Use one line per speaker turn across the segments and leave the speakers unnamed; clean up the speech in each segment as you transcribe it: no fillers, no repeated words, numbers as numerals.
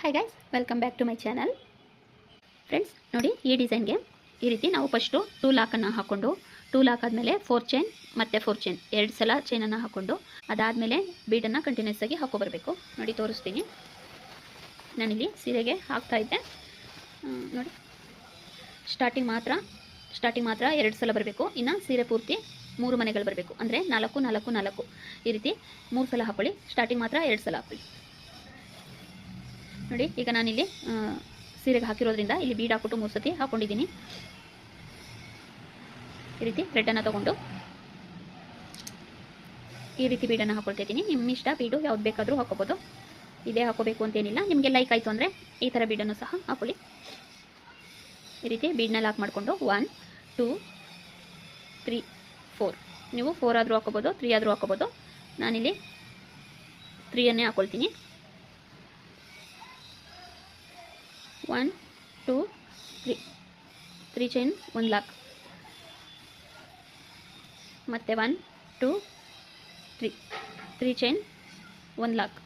Hi guys, welcome back to my channel. Friends ನೋಡಿ, ಈ ಡಿಸೈನ್ಗೆ ಈ ರೀತಿ ನಾವು ಫಸ್ಟು 2 ಲಾಕನ್ನು ಹಾಕ್ಕೊಂಡು 2 ಲಾಕ್ ಆದಮೇಲೆ 4 ಚೈನ್ ಮತ್ತು 4 ಚೈನ್ 2 ಸಲ ಚೈನನ್ನು ಹಾಕ್ಕೊಂಡು ಅದಾದಮೇಲೆ ಬೀಡನ್ನು ಕಂಟಿನ್ಯೂಸ್ ಆಗಿ ಹಾಕೋಬರಬೇಕು. ನೋಡಿ ತೋರಿಸ್ತೀನಿ. ನಾನಿಲ್ಲಿ ಸೀರೆಗೆ ಹಾಕ್ತಾಯಿದ್ದೆ ನೋಡಿ. ಸ್ಟಾರ್ಟಿಂಗ್ ಮಾತ್ರ 2 ಸಲ ಬರಬೇಕು. ಇನ್ನು ಸೀರೆ ಪೂರ್ತಿ 3 ಮನೆಗಳು ಬರಬೇಕು. ಅಂದರೆ 4 4 4 ಈ ರೀತಿ 3 ಸಲ ಹಾಕೊಳ್ಳಿ. ಸ್ಟಾರ್ಟಿಂಗ್ ಮಾತ್ರ 2 ಸಲ ಹಾಕೊಳ್ಳಿ. ನೋಡಿ, ಈಗ ನಾನಿಲ್ಲಿ ಸೀರೆಗೆ ಹಾಕಿರೋದ್ರಿಂದ ಇಲ್ಲಿ ಬೀಡ್ ಹಾಕ್ಬಿಟ್ಟು 3 ಸತಿ ಹಾಕೊಂಡಿದ್ದೀನಿ. ಈ ರೀತಿ ಥ್ರೆಡನ್ನು ತೊಗೊಂಡು ಈ ರೀತಿ ಬೀಡನ್ನು ಹಾಕೊಳ್ತಾ ಇದ್ದೀನಿ. ನಿಮ್ಮ ಇಷ್ಟ, ಬೀಡು ಯಾವ್ದು ಬೇಕಾದರೂ ಹಾಕೋಬೋದು. ಇದೇ ಹಾಕೋಬೇಕು ಅಂತೇನಿಲ್ಲ. ನಿಮಗೆ ಲೈಕ್ ಆಯಿತು ಅಂದರೆ ಈ ಥರ ಬೀಡನ್ನು ಸಹ ಹಾಕೊಳ್ಳಿ. ಈ ರೀತಿ ಬೀಡನ್ನ ಲಾಕ್ ಮಾಡಿಕೊಂಡು 1 2 3 4 ನೀವು 4 ಆದರೂ ಹಾಕೋಬೋದು, 3 ಆದರೂ ಹಾಕೋಬೋದು. ನಾನಿಲ್ಲಿ 3 ಹಾಕೊಳ್ತೀನಿ. 1 2 3 ಚೈನ್ 1 ಲಾಕ್, ಮತ್ತು 1 2 3 ಚೈನ್ 1 ಲಾಕ್.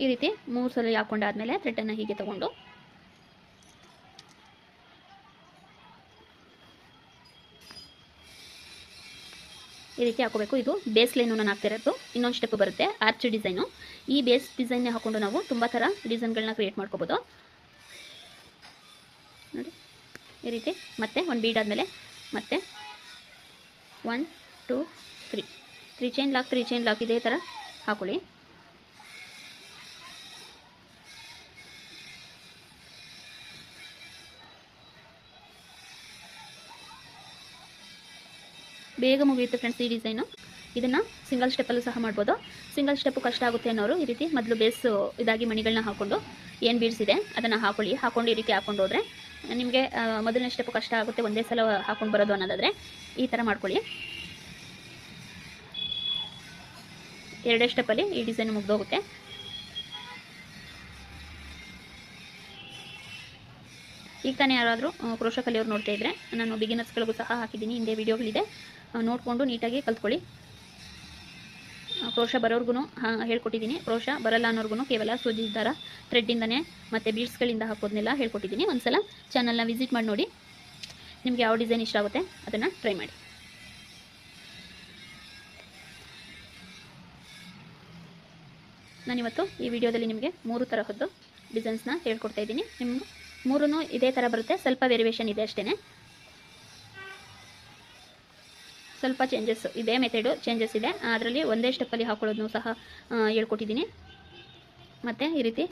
ಈ ರೀತಿ 3 ಸಲ ಹಾಕೊಂಡಾದ್ಮೇಲೆ ಥ್ರೆಡನ್ನು ಹೀಗೆ ತಗೊಂಡು ಈ ರೀತಿ ಹಾಕೋಬೇಕು. ಇದು ಬೇಸ್ ಲೈನು ನಾನು ಹಾಕ್ತಿರೋದು. ಇನ್ನೊಂದು ಸ್ಟೆಪ್ ಬರುತ್ತೆ, ಆರ್ಚ್ ಡಿಸೈನು. ಈ ಬೇಸ್ ಡಿಸೈನ್ನೇ ಹಾಕೊಂಡು ನಾವು ತುಂಬ ಥರ ಡಿಸೈನ್ಗಳನ್ನ ಕ್ರಿಯೇಟ್ ಮಾಡ್ಕೋಬೋದು. ನೋಡಿ ಈ ರೀತಿ. ಮತ್ತೆ ಒಂದು ಬೀಡ್ ಆದಮೇಲೆ ಮತ್ತೆ 1 2 3 ಚೈನ್ ಲಾಕ್ ಇದೇ ಥರ ಹಾಕೊಳ್ಳಿ. ಬೇಗ ಮುಗಿಯುತ್ತೆ ಫ್ರೆಂಡ್ಸ್ ಈ ಡಿಸೈನು. ಇದನ್ನು ಸಿಂಗಲ್ ಸ್ಟೆಪ್ಪಲ್ಲೂ ಸಹ ಮಾಡ್ಬೋದು. ಸಿಂಗಲ್ ಸ್ಟೆಪ್ಪು ಕಷ್ಟ ಆಗುತ್ತೆ ಅನ್ನೋರು ಈ ರೀತಿ ಮೊದಲು ಬೇಸ್ ಇದಾಗಿ ಮಣಿಗಳನ್ನ ಹಾಕ್ಕೊಂಡು ಏನು ಬೀಡ್ಸ್ ಇದೆ ಅದನ್ನು ಹಾಕೊಂಡು ಈ ರೀತಿ ಹಾಕ್ಕೊಂಡು ಹೋದರೆ ನಿಮಗೆ ಮೊದಲನೇ ಸ್ಟೆಪ್ಪು ಕಷ್ಟ ಆಗುತ್ತೆ, ಒಂದೇ ಸಲ ಹಾಕೊಂಡು ಬರೋದು ಅನ್ನೋದಾದರೆ ಈ ಥರ ಮಾಡ್ಕೊಳ್ಳಿ. 2 ಸ್ಟೆಪ್ಪಲ್ಲಿ ಈ ಡಿಸೈನ್ ಮುಗ್ದೋಗುತ್ತೆ. ಈಗ ತಾನೇ ಯಾರಾದರೂ ಕ್ರೋಶಾ ಕಲಿಯೋರು ನೋಡ್ತಾ ಇದ್ದರೆ ನಾನು ಬಿಗಿನರ್ಸ್ಗಳಿಗೂ ಸಹ ಹಾಕಿದ್ದೀನಿ, ಹಿಂದೆ ವೀಡಿಯೋಗಳಿದೆ, ನೋಡಿಕೊಂಡು ನೀಟಾಗಿ ಕಲ್ತ್ಕೊಳ್ಳಿ. ಕ್ರೋಶಾ ಬರೋರ್ಗು ಹೇಳ್ಕೊಟ್ಟಿದ್ದೀನಿ. ಕ್ರೋಶಾ ಬರಲ್ಲ ಅನ್ನೋರ್ಗು ಕೇವಲ ಸೂಜಿ ದಾರ ಥ್ರೆಡ್ಡಿಂದನೇ ಮತ್ತು ಬೀಡ್ಸ್ಗಳಿಂದ ಹಾಕೋದನ್ನೆಲ್ಲ ಹೇಳ್ಕೊಟ್ಟಿದ್ದೀನಿ. ಒಂದು ಸಲ ಚಾನಲ್ನ ವಿಸಿಟ್ ಮಾಡಿ ನೋಡಿ. ನಿಮಗೆ ಯಾವ ಡಿಸೈನ್ ಇಷ್ಟ ಆಗುತ್ತೆ ಅದನ್ನು ಟ್ರೈ ಮಾಡಿ. ನಾನಿವತ್ತು ಈ ವಿಡಿಯೋದಲ್ಲಿ ನಿಮಗೆ 3 ತರಹದ್ದು ಡಿಸೈನ್ಸ್ನ ಹೇಳ್ಕೊಡ್ತಾ ಇದ್ದೀನಿ. ನಿಮ್ಗೆ 3 ಇದೇ ಥರ ಬರುತ್ತೆ, ಸ್ವಲ್ಪ ವೇರಿಯೇಷನ್ ಇದೆ ಅಷ್ಟೇ. ಸ್ವಲ್ಪ ಚೇಂಜಸ್ ಇದೇ ಮೆಥಡು ಚೇಂಜಸ್ ಇದೆ. ಅದರಲ್ಲಿ ಒಂದೇ ಸ್ಟೆಪ್ಪಲ್ಲಿ ಹಾಕೊಳ್ಳೋದನ್ನು ಸಹ ಹೇಳ್ಕೊಟ್ಟಿದ್ದೀನಿ. ಮತ್ತು ಈ ರೀತಿ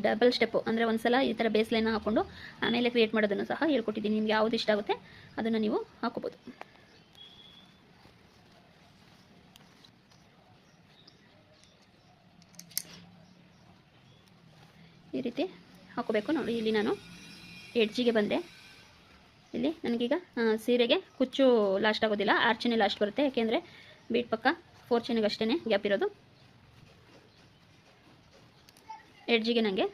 ಡಬಲ್ ಸ್ಟೆಪ್ಪು ಅಂದರೆ ಒಂದು ಸಲ ಈ ಥರ ಬೇಸ್ ಲೈನ್ ಹಾಕ್ಕೊಂಡು ಆಮೇಲೆ ಕ್ರಿಯೇಟ್ ಮಾಡೋದನ್ನು ಸಹ ಹೇಳ್ಕೊಟ್ಟಿದ್ದೀನಿ. ನಿಮ್ಗೆ ಯಾವುದು ಇಷ್ಟ ಆಗುತ್ತೆ ಅದನ್ನು ನೀವು ಹಾಕೋಬೋದು. ಈ ರೀತಿ ಹಾಕೋಬೇಕು. ನೋಡಿ, ಇಲ್ಲಿ ನಾನು ಎಡ್ಜಿಗೆ ಬಂದೆ. ಇಲ್ಲಿ ನನಗೀಗ ಸೀರೆಗೆ ಕುಚ್ಚು ಲಾಸ್ಟ್ ಆಗೋದಿಲ್ಲ, ಆರ್ಚನೆ ಲಾಸ್ಟ್ ಬರುತ್ತೆ. ಯಾಕೆಂದರೆ ಬೀಟ್ ಪಕ್ಕ 4 ಚೈನಿಗೆ ಅಷ್ಟೇ ಗ್ಯಾಪ್ ಇರೋದು. ಎಡ್ಜಿಗೆ ನನಗೆ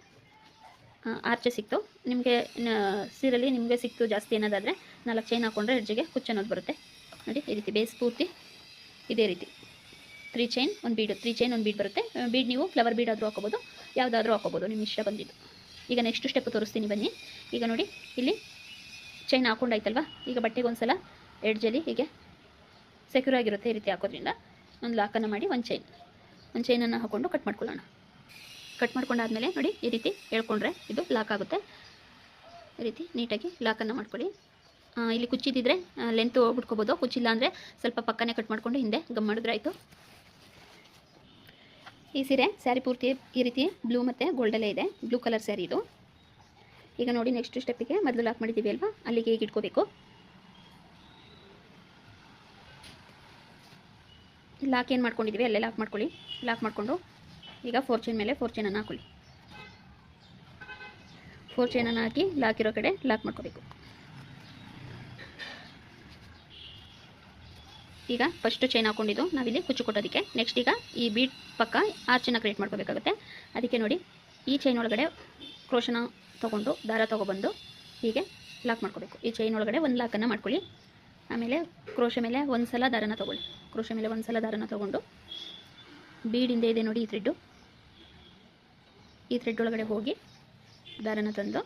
ಆರ್ಚೆ ಸಿಕ್ತು. ನಿಮಗೆ ಸೀರೆಯಲ್ಲಿ ನಿಮಗೆ ಸಿಕ್ತು ಜಾಸ್ತಿ ಅನ್ನೋದಾದರೆ 4 ಚೈನ್ ಹಾಕ್ಕೊಂಡ್ರೆ ಎಡ್ಜಿಗೆ ಕುಚ್ಚು ಅನ್ನೋದು ಬರುತ್ತೆ. ನೋಡಿ ಈ ರೀತಿ ಬೇಸ್ ಪೂರ್ತಿ ಇದೇ ರೀತಿ 3 ಚೈನ್ 1 ಬೀಡು, 3 ಚೈನ್ 1 ಬೀಡ್ ಬರುತ್ತೆ. ಬೀಡ್ ನೀವು ಫ್ಲವರ್ ಬೀಡ್ ಆದರೂ ಹಾಕೋಬೋದು, ಯಾವುದಾದ್ರೂ ಹಾಕೋಬೋದು, ನಿಮ್ಮ ಇಷ್ಟ ಬಂದಿದ್ದು. ಈಗ ನೆಕ್ಸ್ಟ್ ಸ್ಟೆಪ್ ತೋರಿಸ್ತೀನಿ ಬನ್ನಿ. ಈಗ ನೋಡಿ, ಇಲ್ಲಿ ಚೈನ್ ಹಾಕೊಂಡಾಯ್ತಲ್ವ. ಈಗ ಬಟ್ಟೆಗೆ ಒಂದು ಸಲ ಎಡ್ಜಲ್ಲಿ ಹೀಗೆ ಸೆಕ್ಯೂರ್ ಆಗಿರುತ್ತೆ. ಈ ರೀತಿ ಹಾಕೋದ್ರಿಂದ ಒಂದು ಲಾಕನ್ನು ಮಾಡಿ ಒಂದು ಚೈನನ್ನು ಹಾಕ್ಕೊಂಡು ಕಟ್ ಮಾಡ್ಕೊಳ್ಳೋಣ. ಕಟ್ ಮಾಡ್ಕೊಂಡಾದ್ಮೇಲೆ ನೋಡಿ ಈ ರೀತಿ ಹೇಳ್ಕೊಂಡ್ರೆ ಇದು ಲಾಕ್ ಆಗುತ್ತೆ. ಈ ರೀತಿ ನೀಟಾಗಿ ಲಾಕನ್ನು ಮಾಡ್ಕೊಳ್ಳಿ. ಇಲ್ಲಿ ಕುಚ್ಚಿದ್ದಿದ್ರೆ ಲೆಂತ್ ಬಿಟ್ಕೋಬೋದು, ಕುಚ್ಚಿಲ್ಲ ಅಂದರೆ ಸ್ವಲ್ಪ ಪಕ್ಕನೇ ಕಟ್ ಮಾಡಿಕೊಂಡು ಹಿಂದೆ ಗಮ್ ಮಾಡಿದ್ರೆ ಆಯಿತು. ಈ ಸ್ಯಾರಿ ಪೂರ್ತಿ ಈ ರೀತಿ ಬ್ಲೂ ಮತ್ತು ಗೋಲ್ಡಲ್ಲೇ ಇದೆ, ಬ್ಲೂ ಕಲರ್ ಸ್ಯಾರಿ ಇದು. ಈಗ ನೋಡಿ, ನೆಕ್ಸ್ಟ್ ಸ್ಟೆಪ್ಪಿಗೆ ಮೊದಲು ಲಾಕ್ ಮಾಡಿದ್ದೀವಿ ಅಲ್ವಾ, ಅಲ್ಲಿಗೆ ಈಗ ಇಟ್ಕೋಬೇಕು. ಲಾಕ್ ಏನು ಮಾಡ್ಕೊಂಡಿದ್ದೀವಿ ಅಲ್ಲೇ ಲಾಕ್ ಮಾಡ್ಕೊಳ್ಳಿ. ಲಾಕ್ ಮಾಡಿಕೊಂಡು ಈಗ 4 ಚೈನ್ ಮೇಲೆ 4 ಚೈನನ್ನು ಹಾಕೊಳ್ಳಿ. 4 ಚೈನನ್ನು ಹಾಕಿ ಲಾಕ್ ಇರೋ ಕಡೆ ಲಾಕ್ ಮಾಡ್ಕೋಬೇಕು. ಈಗ ಫಸ್ಟ್ ಚೈನ್ ಹಾಕ್ಕೊಂಡಿದ್ದು ನಾವಿಲ್ಲಿ ಕುಚ್ಚು ಕೊಟ್ಟೋದಕ್ಕೆ. ನೆಕ್ಸ್ಟ್ ಈಗ ಈ ಬೀಟ್ ಪಕ್ಕ ಆರ್ಚನ್ನು ಕ್ರಿಯೇಟ್ ಮಾಡ್ಕೋಬೇಕಾಗುತ್ತೆ. ಅದಕ್ಕೆ ನೋಡಿ, ಈ ಚೈನ್ ಒಳಗಡೆ ಕ್ರೋಶನ ತೊಗೊಂಡು ದಾರ ತೊಗೊಬಂದು ಹೀಗೆ ಲಾಕ್ ಮಾಡ್ಕೋಬೇಕು. ಈ ಚೈನ್ ಒಳಗಡೆ ಒಂದು ಲಾಕನ್ನು ಮಾಡ್ಕೊಳ್ಳಿ. ಆಮೇಲೆ ಕ್ರೋಶ ಮೇಲೆ ಒಂದು ಸಲ ದಾರನ ತೊಗೊಳ್ಳಿ. ಕ್ರೋಶ ಮೇಲೆ ಒಂದು ಸಲ ದಾರನ ತೊಗೊಂಡು ಬೀಡ್ ಹಿಂದೆ ಇದೆ ನೋಡಿ ಈ ಥ್ರೆಡ್ಡು, ಈ ಥ್ರೆಡ್ ಒಳಗಡೆ ಹೋಗಿ ದಾರನ ತಂದು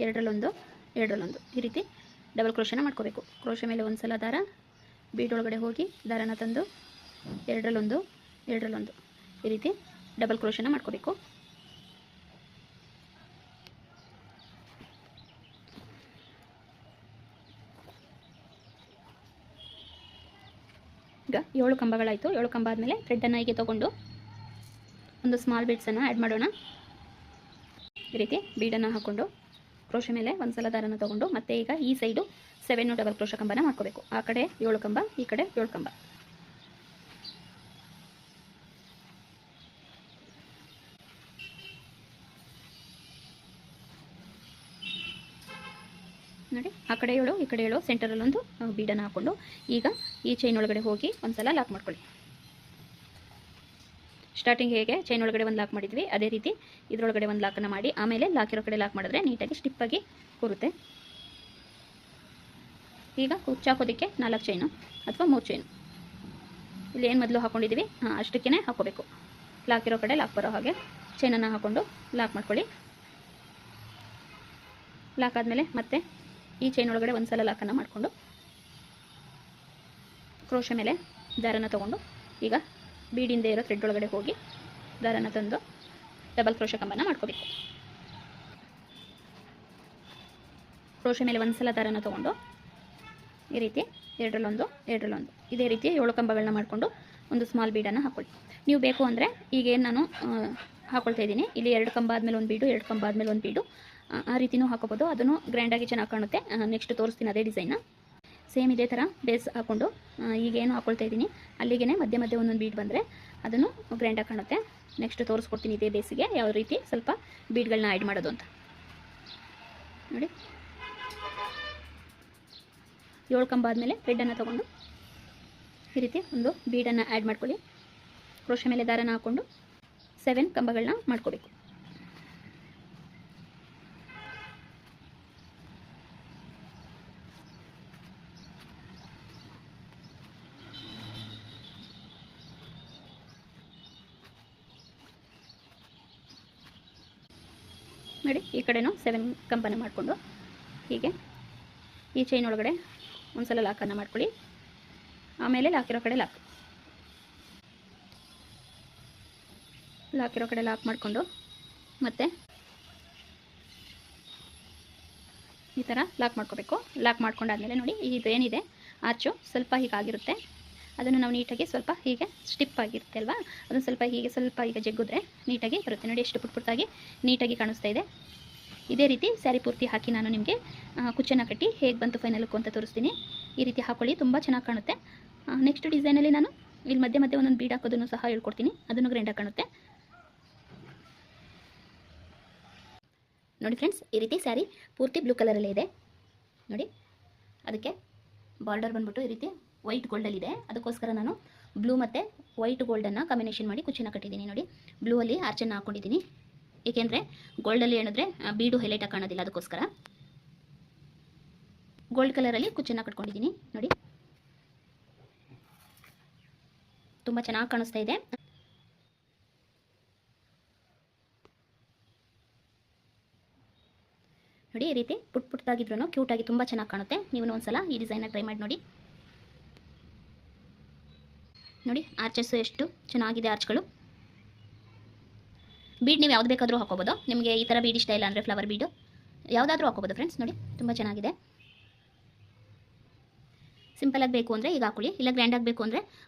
ಎರಡರಲ್ಲೊಂದು ಈ ರೀತಿ ಡಬಲ್ ಕ್ರೋಶನ ಮಾಡ್ಕೋಬೇಕು. ಕ್ರೋಶ ಮೇಲೆ ಒಂದು ಸಲ ದಾರ, ಬೀಡ್ ಒಳಗಡೆ ಹೋಗಿ ದಾರನ ತಂದು ಎರಡರಲ್ಲೊಂದು ಈ ರೀತಿ ಡಬಲ್ ಕ್ರೋಶನ ಮಾಡ್ಕೋಬೇಕು. ಈಗ 7 ಕಂಬಗಳಾಯಿತು. 7 ಕಂಬ ಆದಮೇಲೆ ಥ್ರೆಡ್ಡನ್ನು ಹೀಗೆ ತೊಗೊಂಡು ಒಂದು ಸ್ಮಾಲ್ ಬೀಡ್ಸನ್ನು ಆ್ಯಡ್ ಮಾಡೋಣ. ಈ ರೀತಿ ಬೀಡನ್ನು ಹಾಕ್ಕೊಂಡು ಕ್ರೋಶ ಮೇಲೆ ಒಂದು ಸಲ ದಾರನ ತೊಗೊಂಡು ಮತ್ತೆ ಈಗ ಈ ಸೈಡು 7 ಡಬಲ್ ಕ್ರೋಶ ಕಂಬನ ಮಾಡ್ಕೋಬೇಕು. ಆ ಕಡೆ 7 ಕಂಬ, ಈ ಕಡೆ 7 ಕಂಬ. ನೋಡಿ, ಆ ಕಡೆ 7 ಈ ಕಡೆ 7 ಸೆಂಟರಲ್ಲೊಂದು ಬೀಡನ್ನು ಹಾಕ್ಕೊಂಡು ಈಗ ಈ ಚೈನ್ ಒಳಗಡೆ ಹೋಗಿ ಒಂದು ಸಲ ಲಾಕ್ ಮಾಡ್ಕೊಳ್ಳಿ. ಸ್ಟಾರ್ಟಿಂಗ್ ಹೇಗೆ ಚೈನ್ ಒಳಗಡೆ ಒಂದು ಲಾಕ್ ಮಾಡಿದ್ವಿ ಅದೇ ರೀತಿ ಇದರೊಳಗಡೆ ಒಂದು ಲಾಕನ್ನು ಮಾಡಿ ಆಮೇಲೆ ಲಾಕ್ ಇರೋ ಕಡೆ ಲಾಕ್ ಮಾಡಿದ್ರೆ ನೀಟಾಗಿ ಸ್ಟಿಪ್ಪಾಗಿ ಕೂರುತ್ತೆ. ಈಗ ಹುಚ್ಚಾಕೋದಕ್ಕೆ 4 ಚೈನು ಅಥವಾ 3 ಚೈನು ಇಲ್ಲಿ ಏನು ಮೊದಲು ಹಾಕ್ಕೊಂಡಿದ್ದೀವಿ ಅಷ್ಟಕ್ಕೇ ಹಾಕ್ಕೋಬೇಕು. ಲಾಕ್ ಇರೋ ಕಡೆ ಲಾಕ್ ಬರೋ ಹಾಗೆ ಚೈನನ್ನು ಹಾಕ್ಕೊಂಡು ಲಾಕ್ ಮಾಡ್ಕೊಳ್ಳಿ. ಲಾಕ್ ಆದಮೇಲೆ ಮತ್ತೆ ಈ ಚೈನ್ ಒಳಗಡೆ ಒಂದು ಸಲ ಲಾಕನ್ನು ಮಾಡಿಕೊಂಡು ಕ್ರೋಶ ಮೇಲೆ ದಾರನ ತೊಗೊಂಡು ಈಗ ಬೀಡಿಂದ ಇರೋ ಥ್ರೆಡ್ ಒಳಗಡೆ ಹೋಗಿ ದಾರನ ತಂದು ಡಬಲ್ ಕ್ರೋಶ ಕಂಬನ ಮಾಡ್ಕೋಬೇಕು. ಕ್ರೋಶ ಮೇಲೆ ಒಂದು ಸಲ ದಾರನ ತೊಗೊಂಡು ಈ ರೀತಿ ಎರಡರಲ್ಲೊಂದು ಇದೇ ರೀತಿ 7 ಕಂಬಗಳನ್ನ ಮಾಡಿಕೊಂಡು ಒಂದು ಸ್ಮಾಲ್ ಬೀಡನ್ನು ಹಾಕ್ಕೊಳ್ಳಿ. ನೀವು ಬೇಕು ಅಂದರೆ ಈಗೇನು ನಾನು ಹಾಕ್ಕೊಳ್ತಾ ಇದ್ದೀನಿ, ಇಲ್ಲಿ 2 ಕಂಬ ಆದಮೇಲೆ ಒಂದು ಬೀಡು, 2 ಕಂಬ ಆದಮೇಲೆ ಒಂದು ಬೀಡು, ಆ ರೀತಿಯೂ ಹಾಕೋಬೋದು. ಅದನ್ನು ಗ್ರ್ಯಾಂಡಾಗಿ ಚೆನ್ನಾಗಿ ಕಾಣುತ್ತೆ. ನೆಕ್ಸ್ಟ್ ತೋರಿಸ್ತೀನಿ ಅದೇ ಡಿಸೈನ್ನ. ಸೇಮ್ ಇದೇ ಥರ ಬೇಸ್ ಹಾಕ್ಕೊಂಡು ಈಗೇನು ಹಾಕ್ಕೊಳ್ತಾ ಇದ್ದೀನಿ ಅಲ್ಲಿಗೆ ಮಧ್ಯೆ ಒಂದೊಂದು ಬೀಡ್ ಬಂದರೆ ಅದನ್ನು ಗ್ರ್ಯಾಂಡಾಗಿ ಕಾಣುತ್ತೆ. ನೆಕ್ಸ್ಟ್ ತೋರಿಸ್ಕೊಡ್ತೀನಿ ಇದೇ ಬೇಸಿಗೆ ಯಾವ ರೀತಿ ಸ್ವಲ್ಪ ಬೀಡ್ಗಳನ್ನ ಆ್ಯಡ್ ಮಾಡೋದು ಅಂತ. ನೋಡಿ, 7 ಕಂಬ ಆದಮೇಲೆ ಥ್ರೆಡ್ಡನ್ನು ತೊಗೊಂಡು ಈ ರೀತಿ ಒಂದು ಬೀಡನ್ನು ಆ್ಯಡ್ ಮಾಡ್ಕೊಳ್ಳಿ. ಕ್ರೋಶ ಮೇಲೆ ದಾರನ ಹಾಕ್ಕೊಂಡು 7 ಕಂಬಗಳನ್ನ ಮಾಡ್ಕೋಬೇಕು. ನೋಡಿ, ಈ ಕಡೆನೂ 7 ಕಂಬನ ಮಾಡಿಕೊಂಡು ಹೀಗೆ ಈ ಚೈನ್ ಒಳಗಡೆ ಒಂದು ಸಲ ಲಾಕನ್ನು ಮಾಡ್ಕೊಳ್ಳಿ. ಆಮೇಲೆ ಲಾಕಿರೋ ಕಡೆ ಲಾಕಿರೋ ಕಡೆ ಲಾಕ್ ಮಾಡಿಕೊಂಡು ಮತ್ತೆ ಈ ಥರ ಲಾಕ್ ಮಾಡ್ಕೋಬೇಕು. ಲಾಕ್ ಮಾಡ್ಕೊಂಡಾದ್ಮೇಲೆ ನೋಡಿ, ಇದೇನಿದೆ ಆರ್ಚು ಸ್ವಲ್ಪ ಹೀಗಾಗಿರುತ್ತೆ, ಅದನ್ನು ನಾವು ನೀಟಾಗಿ ಸ್ವಲ್ಪ ಹೀಗೆ ಸ್ಟಿಪ್ ಆಗಿರುತ್ತೆ ಅಲ್ವಾ, ಅದನ್ನು ಸ್ವಲ್ಪ ಈಗ ಜಗ್ಗಿದ್ರೆ ನೀಟಾಗಿ ಬರುತ್ತೆ. ನೋಡಿ, ಎಷ್ಟು ಪುಟ್ಟಾಗಿ ನೀಟಾಗಿ ಕಾಣಿಸ್ತಾ ಇದೆ. ಇದೇ ರೀತಿ ಸ್ಯಾರಿ ಪೂರ್ತಿ ಹಾಕಿ ನಾನು ನಿಮಗೆ ಕುಚ್ಚನ್ನು ಕಟ್ಟಿ ಹೇಗೆ ಬಂತು ಫೈನಲ್ ಲುಕ್ ಅಂತ ತೋರಿಸ್ತೀನಿ. ಈ ರೀತಿ ಹಾಕೊಳ್ಳಿ, ತುಂಬ ಚೆನ್ನಾಗಿ ಕಾಣುತ್ತೆ. ನೆಕ್ಸ್ಟ್ ಡಿಸೈನಲ್ಲಿ ನಾನು ಇಲ್ಲಿ ಮಧ್ಯೆ ಒಂದೊಂದು ಬೀಡ್ ಹಾಕೋದನ್ನು ಸಹ ಹೇಳ್ಕೊಡ್ತೀನಿ, ಅದನ್ನು ಗ್ರ್ಯಾಂಡಾಗಿ ಕಾಣುತ್ತೆ. ನೋಡಿ ಫ್ರೆಂಡ್ಸ್, ಈ ರೀತಿ ಸ್ಯಾರಿ ಪೂರ್ತಿ ಬ್ಲೂ ಕಲರಲ್ಲೇ ಇದೆ. ನೋಡಿ, ಅದಕ್ಕೆ ಬಾರ್ಡರ್ ಬಂದ್ಬಿಟ್ಟು ಈ ರೀತಿ ವೈಟ್ ಗೋಲ್ಡಲ್ಲಿದೆ. ಅದಕ್ಕೋಸ್ಕರ ನಾನು ಬ್ಲೂ ಮತ್ತು ವೈಟ್ ಗೋಲ್ಡನ್ನು ಕಾಂಬಿನೇಷನ್ ಮಾಡಿ ಕುಚ್ಚನ್ನು ಕಟ್ಟಿದ್ದೀನಿ. ನೋಡಿ, ಬ್ಲೂ ಅಲ್ಲಿ ಆರ್ಚನ್ನು ಹಾಕ್ಕೊಂಡಿದ್ದೀನಿ, ಏಕೆಂದರೆ ಗೋಲ್ಡಲ್ಲಿ ಹೇಳಿದ್ರೆ ಬೀಡು ಹೈಲೈಟಾಗಿ ಕಾಣೋದಿಲ್ಲ, ಅದಕ್ಕೋಸ್ಕರ ಗೋಲ್ಡ್ ಕಲರಲ್ಲಿ ಕುಚ್ಚನ್ನು ಕಟ್ಕೊಂಡಿದ್ದೀನಿ. ನೋಡಿ, ತುಂಬ ಚೆನ್ನಾಗಿ ಕಾಣಿಸ್ತಾ ಇದೆ. ನೋಡಿ, ಈ ರೀತಿ ಪುಟ್ಟಾಗಿದ್ರೂ ಕ್ಯೂಟಾಗಿ ತುಂಬ ಚೆನ್ನಾಗಿ ಕಾಣುತ್ತೆ. ನೀವು ಒಂದ್ಸಲ ಈ ಡಿಸೈನ್ನ ಟ್ರೈ ಮಾಡಿ ನೋಡಿ. ನೋಡಿ, ಆರ್ಚಸ್ ಎಷ್ಟು ಚೆನ್ನಾಗಿದೆ ಆರ್ಚ್ಗಳು. ಬೀಡ್ ನೀವು ಯಾವ್ದು ಬೇಕಾದರೂ ಹಾಕೋಬೋದು. ನಿಮಗೆ ಈ ಥರ ಬೀಡ್ ಇಷ್ಟ ಇಲ್ಲ ಅಂದರೆ ಫ್ಲವರ್ ಬೀಡು ಯಾವುದಾದ್ರೂ ಹಾಕೋಬೋದು ಫ್ರೆಂಡ್ಸ್. ನೋಡಿ, ತುಂಬ ಚೆನ್ನಾಗಿದೆ. ಸಿಂಪಲಾಗಿ ಬೇಕು ಅಂದರೆ ಈಗ ಹಾಕೊಳ್ಳಿ, ಇಲ್ಲ ಗ್ರ್ಯಾಂಡಾಗಿ ಬೇಕು ಅಂದರೆ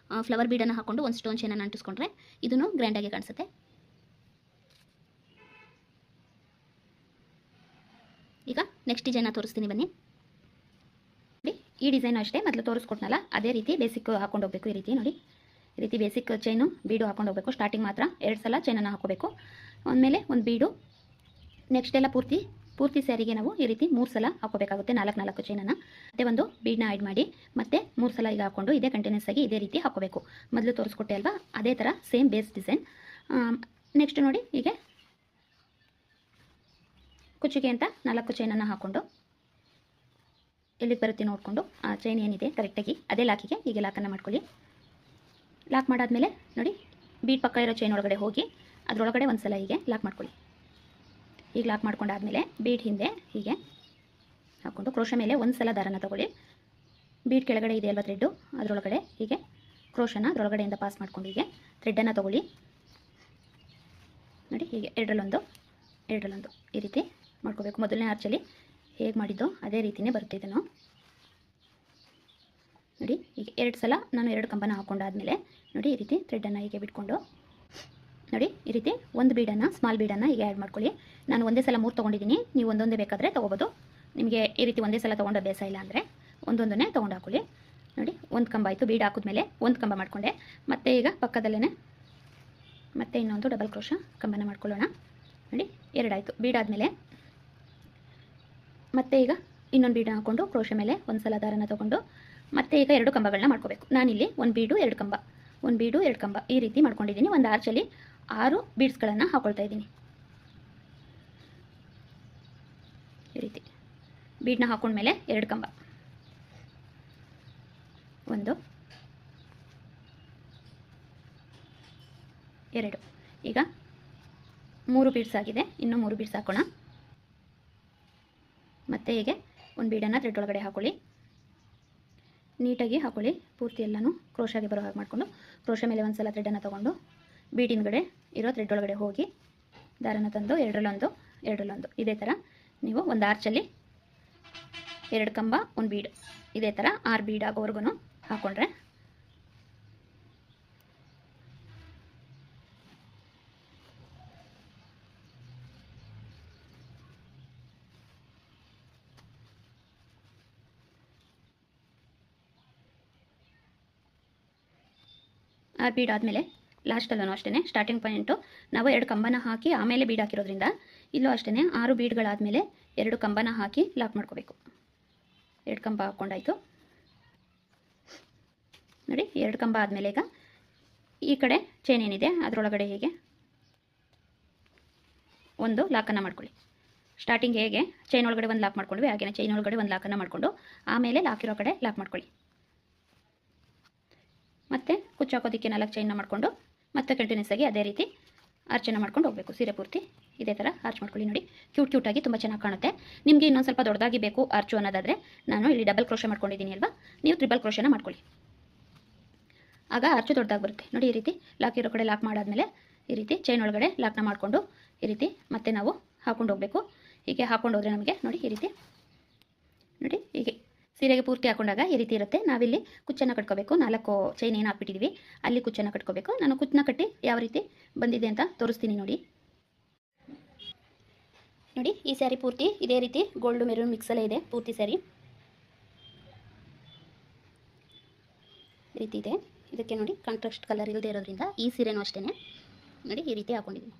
ಫ್ಲವರ್ ಬೀಡನ್ನು ಹಾಕ್ಕೊಂಡು ಒಂದು ಸ್ಟೋನ್ ಚೈನನ್ನು ಅಂಟಿಸ್ಕೊಂಡ್ರೆ ಇದನ್ನು ಗ್ರ್ಯಾಂಡಾಗಿ ಕಾಣಿಸುತ್ತೆ. ಈಗ ನೆಕ್ಸ್ಟ್ ಡಿಸೈನ ತೋರಿಸ್ತೀನಿ ಬನ್ನಿ. ನೋಡಿ, ಈ ಡಿಸೈನ್ ಅಷ್ಟೇ ಮೊದಲು ತೋರಿಸ್ಕೊಟ್ನಲ್ಲ ಅದೇ ರೀತಿ ಬೇಸಿಕ್ ಹಾಕೊಂಡು ಹೋಗಬೇಕು. ಈ ರೀತಿ ನೋಡಿ, ಈ ರೀತಿ ಬೇಸಿಕ್ ಚೈನು ಬೀಡು ಹಾಕೊಂಡು ಹೋಗಬೇಕು. ಸ್ಟಾರ್ಟಿಂಗ್ ಮಾತ್ರ 2 ಸಲ ಚೈನನ್ನು ಹಾಕೋಬೇಕು, ಆಮೇಲೆ ಒಂದು ಬೀಡು. ನೆಕ್ಸ್ಟ್ ಎಲ್ಲ ಪೂರ್ತಿ ಸ್ಯಾರಿಗೆ ನಾವು ಈ ರೀತಿ 3 ಸಲ ಹಾಕೋಬೇಕಾಗುತ್ತೆ, 4 ಚೈನನ್ನು. ಮತ್ತೆ ಒಂದು ಬೀಡನ್ನ ಆ್ಯಡ್ ಮಾಡಿ ಮತ್ತೆ 3 ಸಲ ಈಗ ಹಾಕ್ಕೊಂಡು ಇದೇ ಕಂಟಿನ್ಯೂಸ್ ಆಗಿ ಇದೇ ರೀತಿ ಹಾಕೋಬೇಕು. ಮೊದಲು ತೋರಿಸ್ಕೊಟ್ಟೆ ಅಲ್ವಾ, ಅದೇ ಥರ ಸೇಮ್ ಬೇಸ್ ಡಿಸೈನ್. ನೆಕ್ಸ್ಟ್ ನೋಡಿ, ಹೀಗೆ ಕುಚ್ಚಿಗೆ ಅಂತ 4 ಚೈನನ್ನು ಹಾಕ್ಕೊಂಡು ಎಲ್ಲಿಗೆ ಬರುತ್ತೆ ನೋಡಿಕೊಂಡು ಆ ಚೈನ್ ಏನಿದೆ ಕರೆಕ್ಟಾಗಿ ಅದೇ ಲಾಕಿಗೆ ಹೀಗೆ ಲಾಕನ್ನು ಮಾಡ್ಕೊಳ್ಳಿ. ಲಾಕ್ ಮಾಡಾದ್ಮೇಲೆ ನೋಡಿ, ಬೀಡ್ ಪಕ್ಕ ಇರೋ ಚೈನ್ ಒಳಗಡೆ ಹೋಗಿ ಅದರೊಳಗಡೆ ಒಂದು ಸಲ ಹೀಗೆ ಲಾಕ್ ಮಾಡ್ಕೊಳ್ಳಿ. ಈಗ ಲಾಕ್ ಮಾಡ್ಕೊಂಡಾದಮೇಲೆ ಬೀಡ್ ಹಿಂದೆ ಹೀಗೆ ಹಾಕ್ಕೊಂಡು ಕ್ರೋಶ ಮೇಲೆ ಒಂದು ಸಲ ದಾರನ ತೊಗೊಳ್ಳಿ. ಬೀಡ್ ಕೆಳಗಡೆ ಇದೆ ಅಲ್ವಾ ಥ್ರೆಡ್ಡು, ಅದರೊಳಗಡೆ ಹೀಗೆ ಕ್ರೋಶನ ಅದರೊಳಗಡೆಯಿಂದ ಪಾಸ್ ಮಾಡ್ಕೊಂಡು ಹೀಗೆ ಥ್ರೆಡ್ಡನ್ನು ತೊಗೊಳ್ಳಿ. ನೋಡಿ ಹೀಗೆ ಎರಡರಲ್ಲೊಂದು ಈ ರೀತಿ ಮಾಡ್ಕೋಬೇಕು. ಮೊದಲನೇ ಆರ್ಚಲ್ಲಿ ಹೇಗೆ ಮಾಡಿದ್ದೋ ಅದೇ ರೀತಿಯೇ ಬರುತ್ತೆ ಇದನ್ನು. ನೋಡಿ ಈಗ 2 ಸಲ ನಾನು 2 ಕಂಬನ ಹಾಕ್ಕೊಂಡಾದಮೇಲೆ ನೋಡಿ ಈ ರೀತಿ ಥ್ರೆಡ್ಡನ್ನು ಹೀಗೆ ಬಿಟ್ಕೊಂಡು ನೋಡಿ ಈ ರೀತಿ ಒಂದು ಬೀಡನ್ನು ಸ್ಮಾಲ್ ಬೀಡನ್ನು ಹೀಗೆ ಆ್ಯಡ್ ಮಾಡ್ಕೊಳ್ಳಿ. ನಾನು ಒಂದೇ ಸಲ 3 ತೊಗೊಂಡಿದ್ದೀನಿ, ನೀವು ಒಂದೊಂದೇ ಬೇಕಾದರೆ ತೊಗೋಬೋದು. ನಿಮಗೆ ಈ ರೀತಿ ಒಂದೇ ಸಲ ತೊಗೊಂಡು ಅಭ್ಯಾಸ ಇಲ್ಲ ಅಂದರೆ ಒಂದೊಂದನ್ನೇ ತೊಗೊಂಡು ಹಾಕೊಳ್ಳಿ. ನೋಡಿ ಒಂದು ಕಂಬ ಆಯಿತು, ಬೀಡ್ ಹಾಕಿದ್ಮೇಲೆ ಒಂದು ಕಂಬ ಮಾಡಿಕೊಂಡೆ. ಮತ್ತು ಈಗ ಪಕ್ಕದಲ್ಲೇ ಮತ್ತೆ ಇನ್ನೊಂದು ಡಬಲ್ ಕ್ರೋಶ ಕಂಬನ ಮಾಡ್ಕೊಳ್ಳೋಣ. ನೋಡಿ 2 ಆಯಿತು. ಬೀಡ್ ಆದಮೇಲೆ ಮತ್ತೆ ಈಗ ಇನ್ನೊಂದು ಬೀಡನ್ನ ಹಾಕ್ಕೊಂಡು ಕ್ರೋಶ ಮೇಲೆ ಒಂದು ಸಲ ದಾರನ ತೊಗೊಂಡು ಮತ್ತೆ ಈಗ 2 ಕಂಬಗಳನ್ನ ಮಾಡ್ಕೋಬೇಕು. ನಾನಿಲ್ಲಿ ಒಂದು ಬೀಡು 2 ಕಂಬ, ಒಂದು ಬೀಡು 2 ಕಂಬ ಈ ರೀತಿ ಮಾಡ್ಕೊಂಡಿದ್ದೀನಿ. ಒಂದು ಆರ್ಚಲ್ಲಿ 6 ಬೀಡ್ಸ್ಗಳನ್ನು ಹಾಕೊಳ್ತಾ ಇದ್ದೀನಿ. ಈ ರೀತಿ ಬೀಡನ್ನ ಹಾಕೊಂಡ್ಮೇಲೆ 2 ಕಂಬ, 1 2, ಈಗ 3 ಬೀಡ್ಸ್ ಆಗಿದೆ. ಇನ್ನೂ 3 ಬೀಡ್ಸ್ ಹಾಕೋಣ. ಮತ್ತೆ ಹೀಗೆ ಒಂದು ಬೀಡನ್ನು ಥ್ರೆಡ್ ಒಳಗಡೆ ಹಾಕೊಳ್ಳಿ, ನೀಟಾಗಿ ಹಾಕೊಳ್ಳಿ. ಪೂರ್ತಿ ಎಲ್ಲನೂ ಕ್ರೋಶಾಗೆ ಬರೋ ಹಾಗೆ ಮಾಡಿಕೊಂಡು ಕ್ರೋಶ ಮೇಲೆ ಒಂದು ಸಲ ಥ್ರೆಡ್ಡನ್ನು ತೊಗೊಂಡು ಬೀಡ್ ಹಿಂದ್ಗಡೆ ಇರೋ ಥ್ರೆಡ್ ಒಳಗಡೆ ಹೋಗಿ ದಾರನ ತಂದು ಎರಡರಲ್ಲೊಂದು ಇದೇ ಥರ ನೀವು ಒಂದು ಆರ್ಚಲ್ಲಿ 2 ಕಂಬ 1 ಬೀಡ್ ಇದೇ ಥರ 6 ಬೀಡ್ ಆಗೋವರೆಗೂ ಹಾಕ್ಕೊಂಡ್ರೆ ಬೀಡ್ ಆದಮೇಲೆ ಲಾಸ್ಟಲ್ಲೂ ಅಷ್ಟೇ ಸ್ಟಾರ್ಟಿಂಗ್ ಪಾಯಿಂಟು ನಾವು 2 ಕಂಬನ ಹಾಕಿ ಆಮೇಲೆ ಬೀಡ್ ಹಾಕಿರೋದ್ರಿಂದ ಇಲ್ಲೂ ಅಷ್ಟೇ 6 ಬೀಡ್ಗಳಾದಮೇಲೆ 2 ಕಂಬನ ಹಾಕಿ ಲಾಕ್ ಮಾಡ್ಕೋಬೇಕು. 2 ಕಂಬ ಹಾಕ್ಕೊಂಡಾಯಿತು. ನೋಡಿ 2 ಕಂಬ ಆದಮೇಲೆ ಈಗ ಈ ಕಡೆ ಚೈನ್ ಏನಿದೆ ಅದರೊಳಗಡೆ ಹೀಗೆ ಒಂದು ಲಾಕನ್ನು ಮಾಡ್ಕೊಳ್ಳಿ. ಸ್ಟಾರ್ಟಿಂಗ್ ಹೇಗೆ ಚೈನ್ ಒಳಗಡೆ ಒಂದು ಲಾಕ್ ಮಾಡ್ಕೊಂಡ್ವಿ ಹಾಗೆಯೇ ಚೈನ್ ಒಳಗಡೆ ಒಂದು ಲಾಕನ್ನು ಮಾಡಿಕೊಂಡು ಆಮೇಲೆ ಲಾಕಿರೋ ಕಡೆ ಲಾಕ್ ಮಾಡ್ಕೊಳ್ಳಿ. ಮತ್ತು ಕುಚ್ಚು ಹಾಕೋದಕ್ಕೆ 4 ಚೈನ್ನ ಮಾಡಿಕೊಂಡು ಮತ್ತೆ ಕಂಟಿನ್ಯೂಸ್ ಆಗಿ ಅದೇ ರೀತಿ ಆರ್ಚನ್ನು ಮಾಡ್ಕೊಂಡು ಹೋಗಬೇಕು. ಸೀರೆ ಪೂರ್ತಿ ಇದೇ ಥರ ಆರ್ಚ್ ಮಾಡ್ಕೊಳ್ಳಿ. ನೋಡಿ ಕ್ಯೂಟಾಗಿ ತುಂಬ ಚೆನ್ನಾಗಿ ಕಾಣುತ್ತೆ. ನಿಮಗೆ ಇನ್ನೊಂದು ಸ್ವಲ್ಪ ದೊಡ್ಡದಾಗಿ ಬೇಕು ಆರ್ಚು ಅನ್ನೋದಾದರೆ ನಾನು ಇಲ್ಲಿ ಡಬಲ್ ಕ್ರೋಶ ಮಾಡ್ಕೊಂಡಿದ್ದೀನಿ ಅಲ್ವಾ, ನೀವು ತ್ರಿಬಲ್ ಕ್ರೋಶನ ಮಾಡ್ಕೊಳ್ಳಿ, ಆಗ ಆರ್ಚು ದೊಡ್ಡದಾಗಿ ಬರುತ್ತೆ. ನೋಡಿ ಈ ರೀತಿ ಲಾಕ್ ಇರೋ ಕಡೆ ಲಾಕ್ ಮಾಡಾದಮೇಲೆ ಈ ರೀತಿ ಚೈನ್ ಒಳಗಡೆ ಲಾಕ್ನ ಮಾಡಿಕೊಂಡು ಈ ರೀತಿ ಮತ್ತೆ ನಾವು ಹಾಕೊಂಡು ಹೋಗಬೇಕು. ಹೀಗೆ ಹಾಕೊಂಡು ಹೋದರೆ ನಮಗೆ ನೋಡಿ ಈ ರೀತಿ ನೋಡಿ ಹೀಗೆ ಸೀರೆಗೆ ಪೂರ್ತಿ ಹಾಕೊಂಡಾಗ ಈ ರೀತಿ ಇರುತ್ತೆ. ನಾವಿಲ್ಲಿ ಕುಚ್ಚನ್ನು ಕಟ್ಕೋಬೇಕು. 4 ಚೈನ್ ಏನು ಹಾಕ್ಬಿಟ್ಟಿದ್ದೀವಿ ಅಲ್ಲಿ ಕುಚ್ಚನ್ನು ಕಟ್ಕೋಬೇಕು. ನಾನು ಕುಚ್ಚನ್ನ ಕಟ್ಟಿ ಯಾವ ರೀತಿ ಬಂದಿದೆ ಅಂತ ತೋರಿಸ್ತೀನಿ ನೋಡಿ. ನೋಡಿ ಈ ಸ್ಯಾರಿ ಪೂರ್ತಿ ಇದೇ ರೀತಿ ಗೋಲ್ಡ್ ಮೆರೂನ್ ಮಿಕ್ಸಲ್ಲೇ ಇದೆ. ಪೂರ್ತಿ ಸ್ಯಾರಿ ಈ ರೀತಿ ಇದೆ. ಇದಕ್ಕೆ ನೋಡಿ ಕಾಂಟ್ರಾಸ್ಟ್ ಕಲರ್ ಇಲ್ಲದೆ ಇರೋದ್ರಿಂದ ಈ ಸೀರೆನೂ ಅಷ್ಟೇ ನೋಡಿ ಈ ರೀತಿ ಹಾಕೊಂಡಿದ್ದೀನಿ.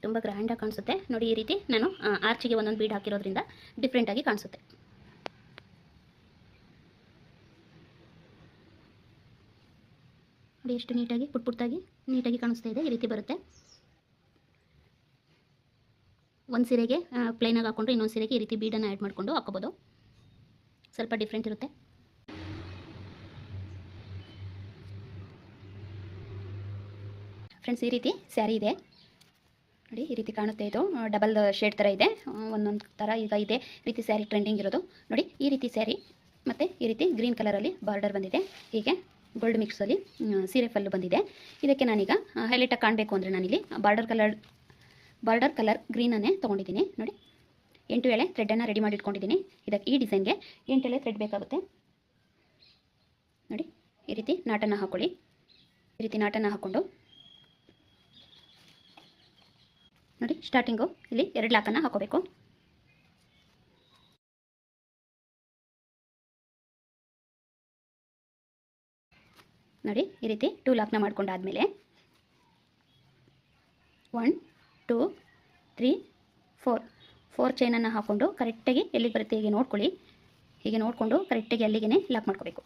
ತುಂಬ ಗ್ರ್ಯಾಂಡಾಗಿ ಕಾಣಿಸುತ್ತೆ. ನೋಡಿ ಈ ರೀತಿ ನಾನು ಆರ್ಚಿಗೆ ಒಂದೊಂದು ಬೀಡ್ ಹಾಕಿರೋದ್ರಿಂದ ಡಿಫ್ರೆಂಟಾಗಿ ಕಾಣಿಸುತ್ತೆ. ನೋಡಿ ಎಷ್ಟು ನೀಟಾಗಿ ಪುಟ್ಟಾಗಿ ನೀಟಾಗಿ ಕಾಣಿಸ್ತಾ ಇದೆ. ಈ ರೀತಿ ಬರುತ್ತೆ. ಒಂದು ಸೀರೆಗೆ ಪ್ಲೈನಾಗಿ ಹಾಕ್ಕೊಂಡ್ರೆ ಇನ್ನೊಂದು ಸೀರೆಗೆ ಈ ರೀತಿ ಬೀಡನ್ನು ಆ್ಯಡ್ ಮಾಡಿಕೊಂಡು ಹಾಕೋಬೋದು. ಸ್ವಲ್ಪ ಡಿಫ್ರೆಂಟ್ ಇರುತ್ತೆ. ಫ್ರೆಂಡ್ಸ್ ಈ ರೀತಿ ಸ್ಯಾರಿ ಇದೆ ನೋಡಿ, ಈ ರೀತಿ ಕಾಣುತ್ತೆ. ಇದು ಡಬಲ್ ಶೇಡ್ ಥರ ಇದೆ, ಒಂದೊಂದು ಥರ ಈಗ ಇದೆ ರೀತಿ ಸ್ಯಾರಿ ಟ್ರೆಂಡಿಂಗ್ ಇರೋದು. ನೋಡಿ ಈ ರೀತಿ ಸ್ಯಾರಿ ಮತ್ತು ಈ ರೀತಿ ಗ್ರೀನ್ ಕಲರಲ್ಲಿ ಬಾರ್ಡರ್ ಬಂದಿದೆ. ಹೀಗೆ ಗೋಲ್ಡ್ ಮಿಕ್ಸಲ್ಲಿ ಸೀರೆ ಫಲ್ಲು ಬಂದಿದೆ. ಇದಕ್ಕೆ ನಾನೀಗ ಹೈಲೈಟಾಗಿ ಕಾಣಬೇಕು ಅಂದರೆ ನಾನಿಲ್ಲಿ ಬಾರ್ಡರ್ ಕಲರ್ ಗ್ರೀನನ್ನೇ ತೊಗೊಂಡಿದ್ದೀನಿ. ನೋಡಿ 8 ಎಳೆ ಥ್ರೆಡ್ಡನ್ನು ರೆಡಿ ಮಾಡಿ ಇಟ್ಕೊಂಡಿದ್ದೀನಿ. ಇದಕ್ಕೆ ಈ ಡಿಸೈನ್ಗೆ 8 ಎಳೆ ಥ್ರೆಡ್ ಬೇಕಾಗುತ್ತೆ. ನೋಡಿ ಈ ರೀತಿ ನಾಟನ್ನು ಹಾಕ್ಕೊಳ್ಳಿ. ಈ ರೀತಿ ನಾಟನ್ನು ಹಾಕ್ಕೊಂಡು ನೋಡಿ ಸ್ಟಾರ್ಟಿಂಗು ಇಲ್ಲಿ 2 ಲಾಕನ್ನು ಹಾಕೋಬೇಕು. ನೋಡಿ ಈ ರೀತಿ 2 ಲಾಕ್ನ ಮಾಡ್ಕೊಂಡಾದ್ಮೇಲೆ 1 2 3 4 ಚೈನನ್ನು ಹಾಕ್ಕೊಂಡು ಕರೆಕ್ಟಾಗಿ ಎಲ್ಲಿಗೆ ಬರುತ್ತೆ ಹೀಗೆ ನೋಡ್ಕೊಳ್ಳಿ. ಹೀಗೆ ನೋಡಿಕೊಂಡು ಕರೆಕ್ಟಾಗಿ ಅಲ್ಲಿಗೆ ಲಾಕ್ ಮಾಡ್ಕೋಬೇಕು.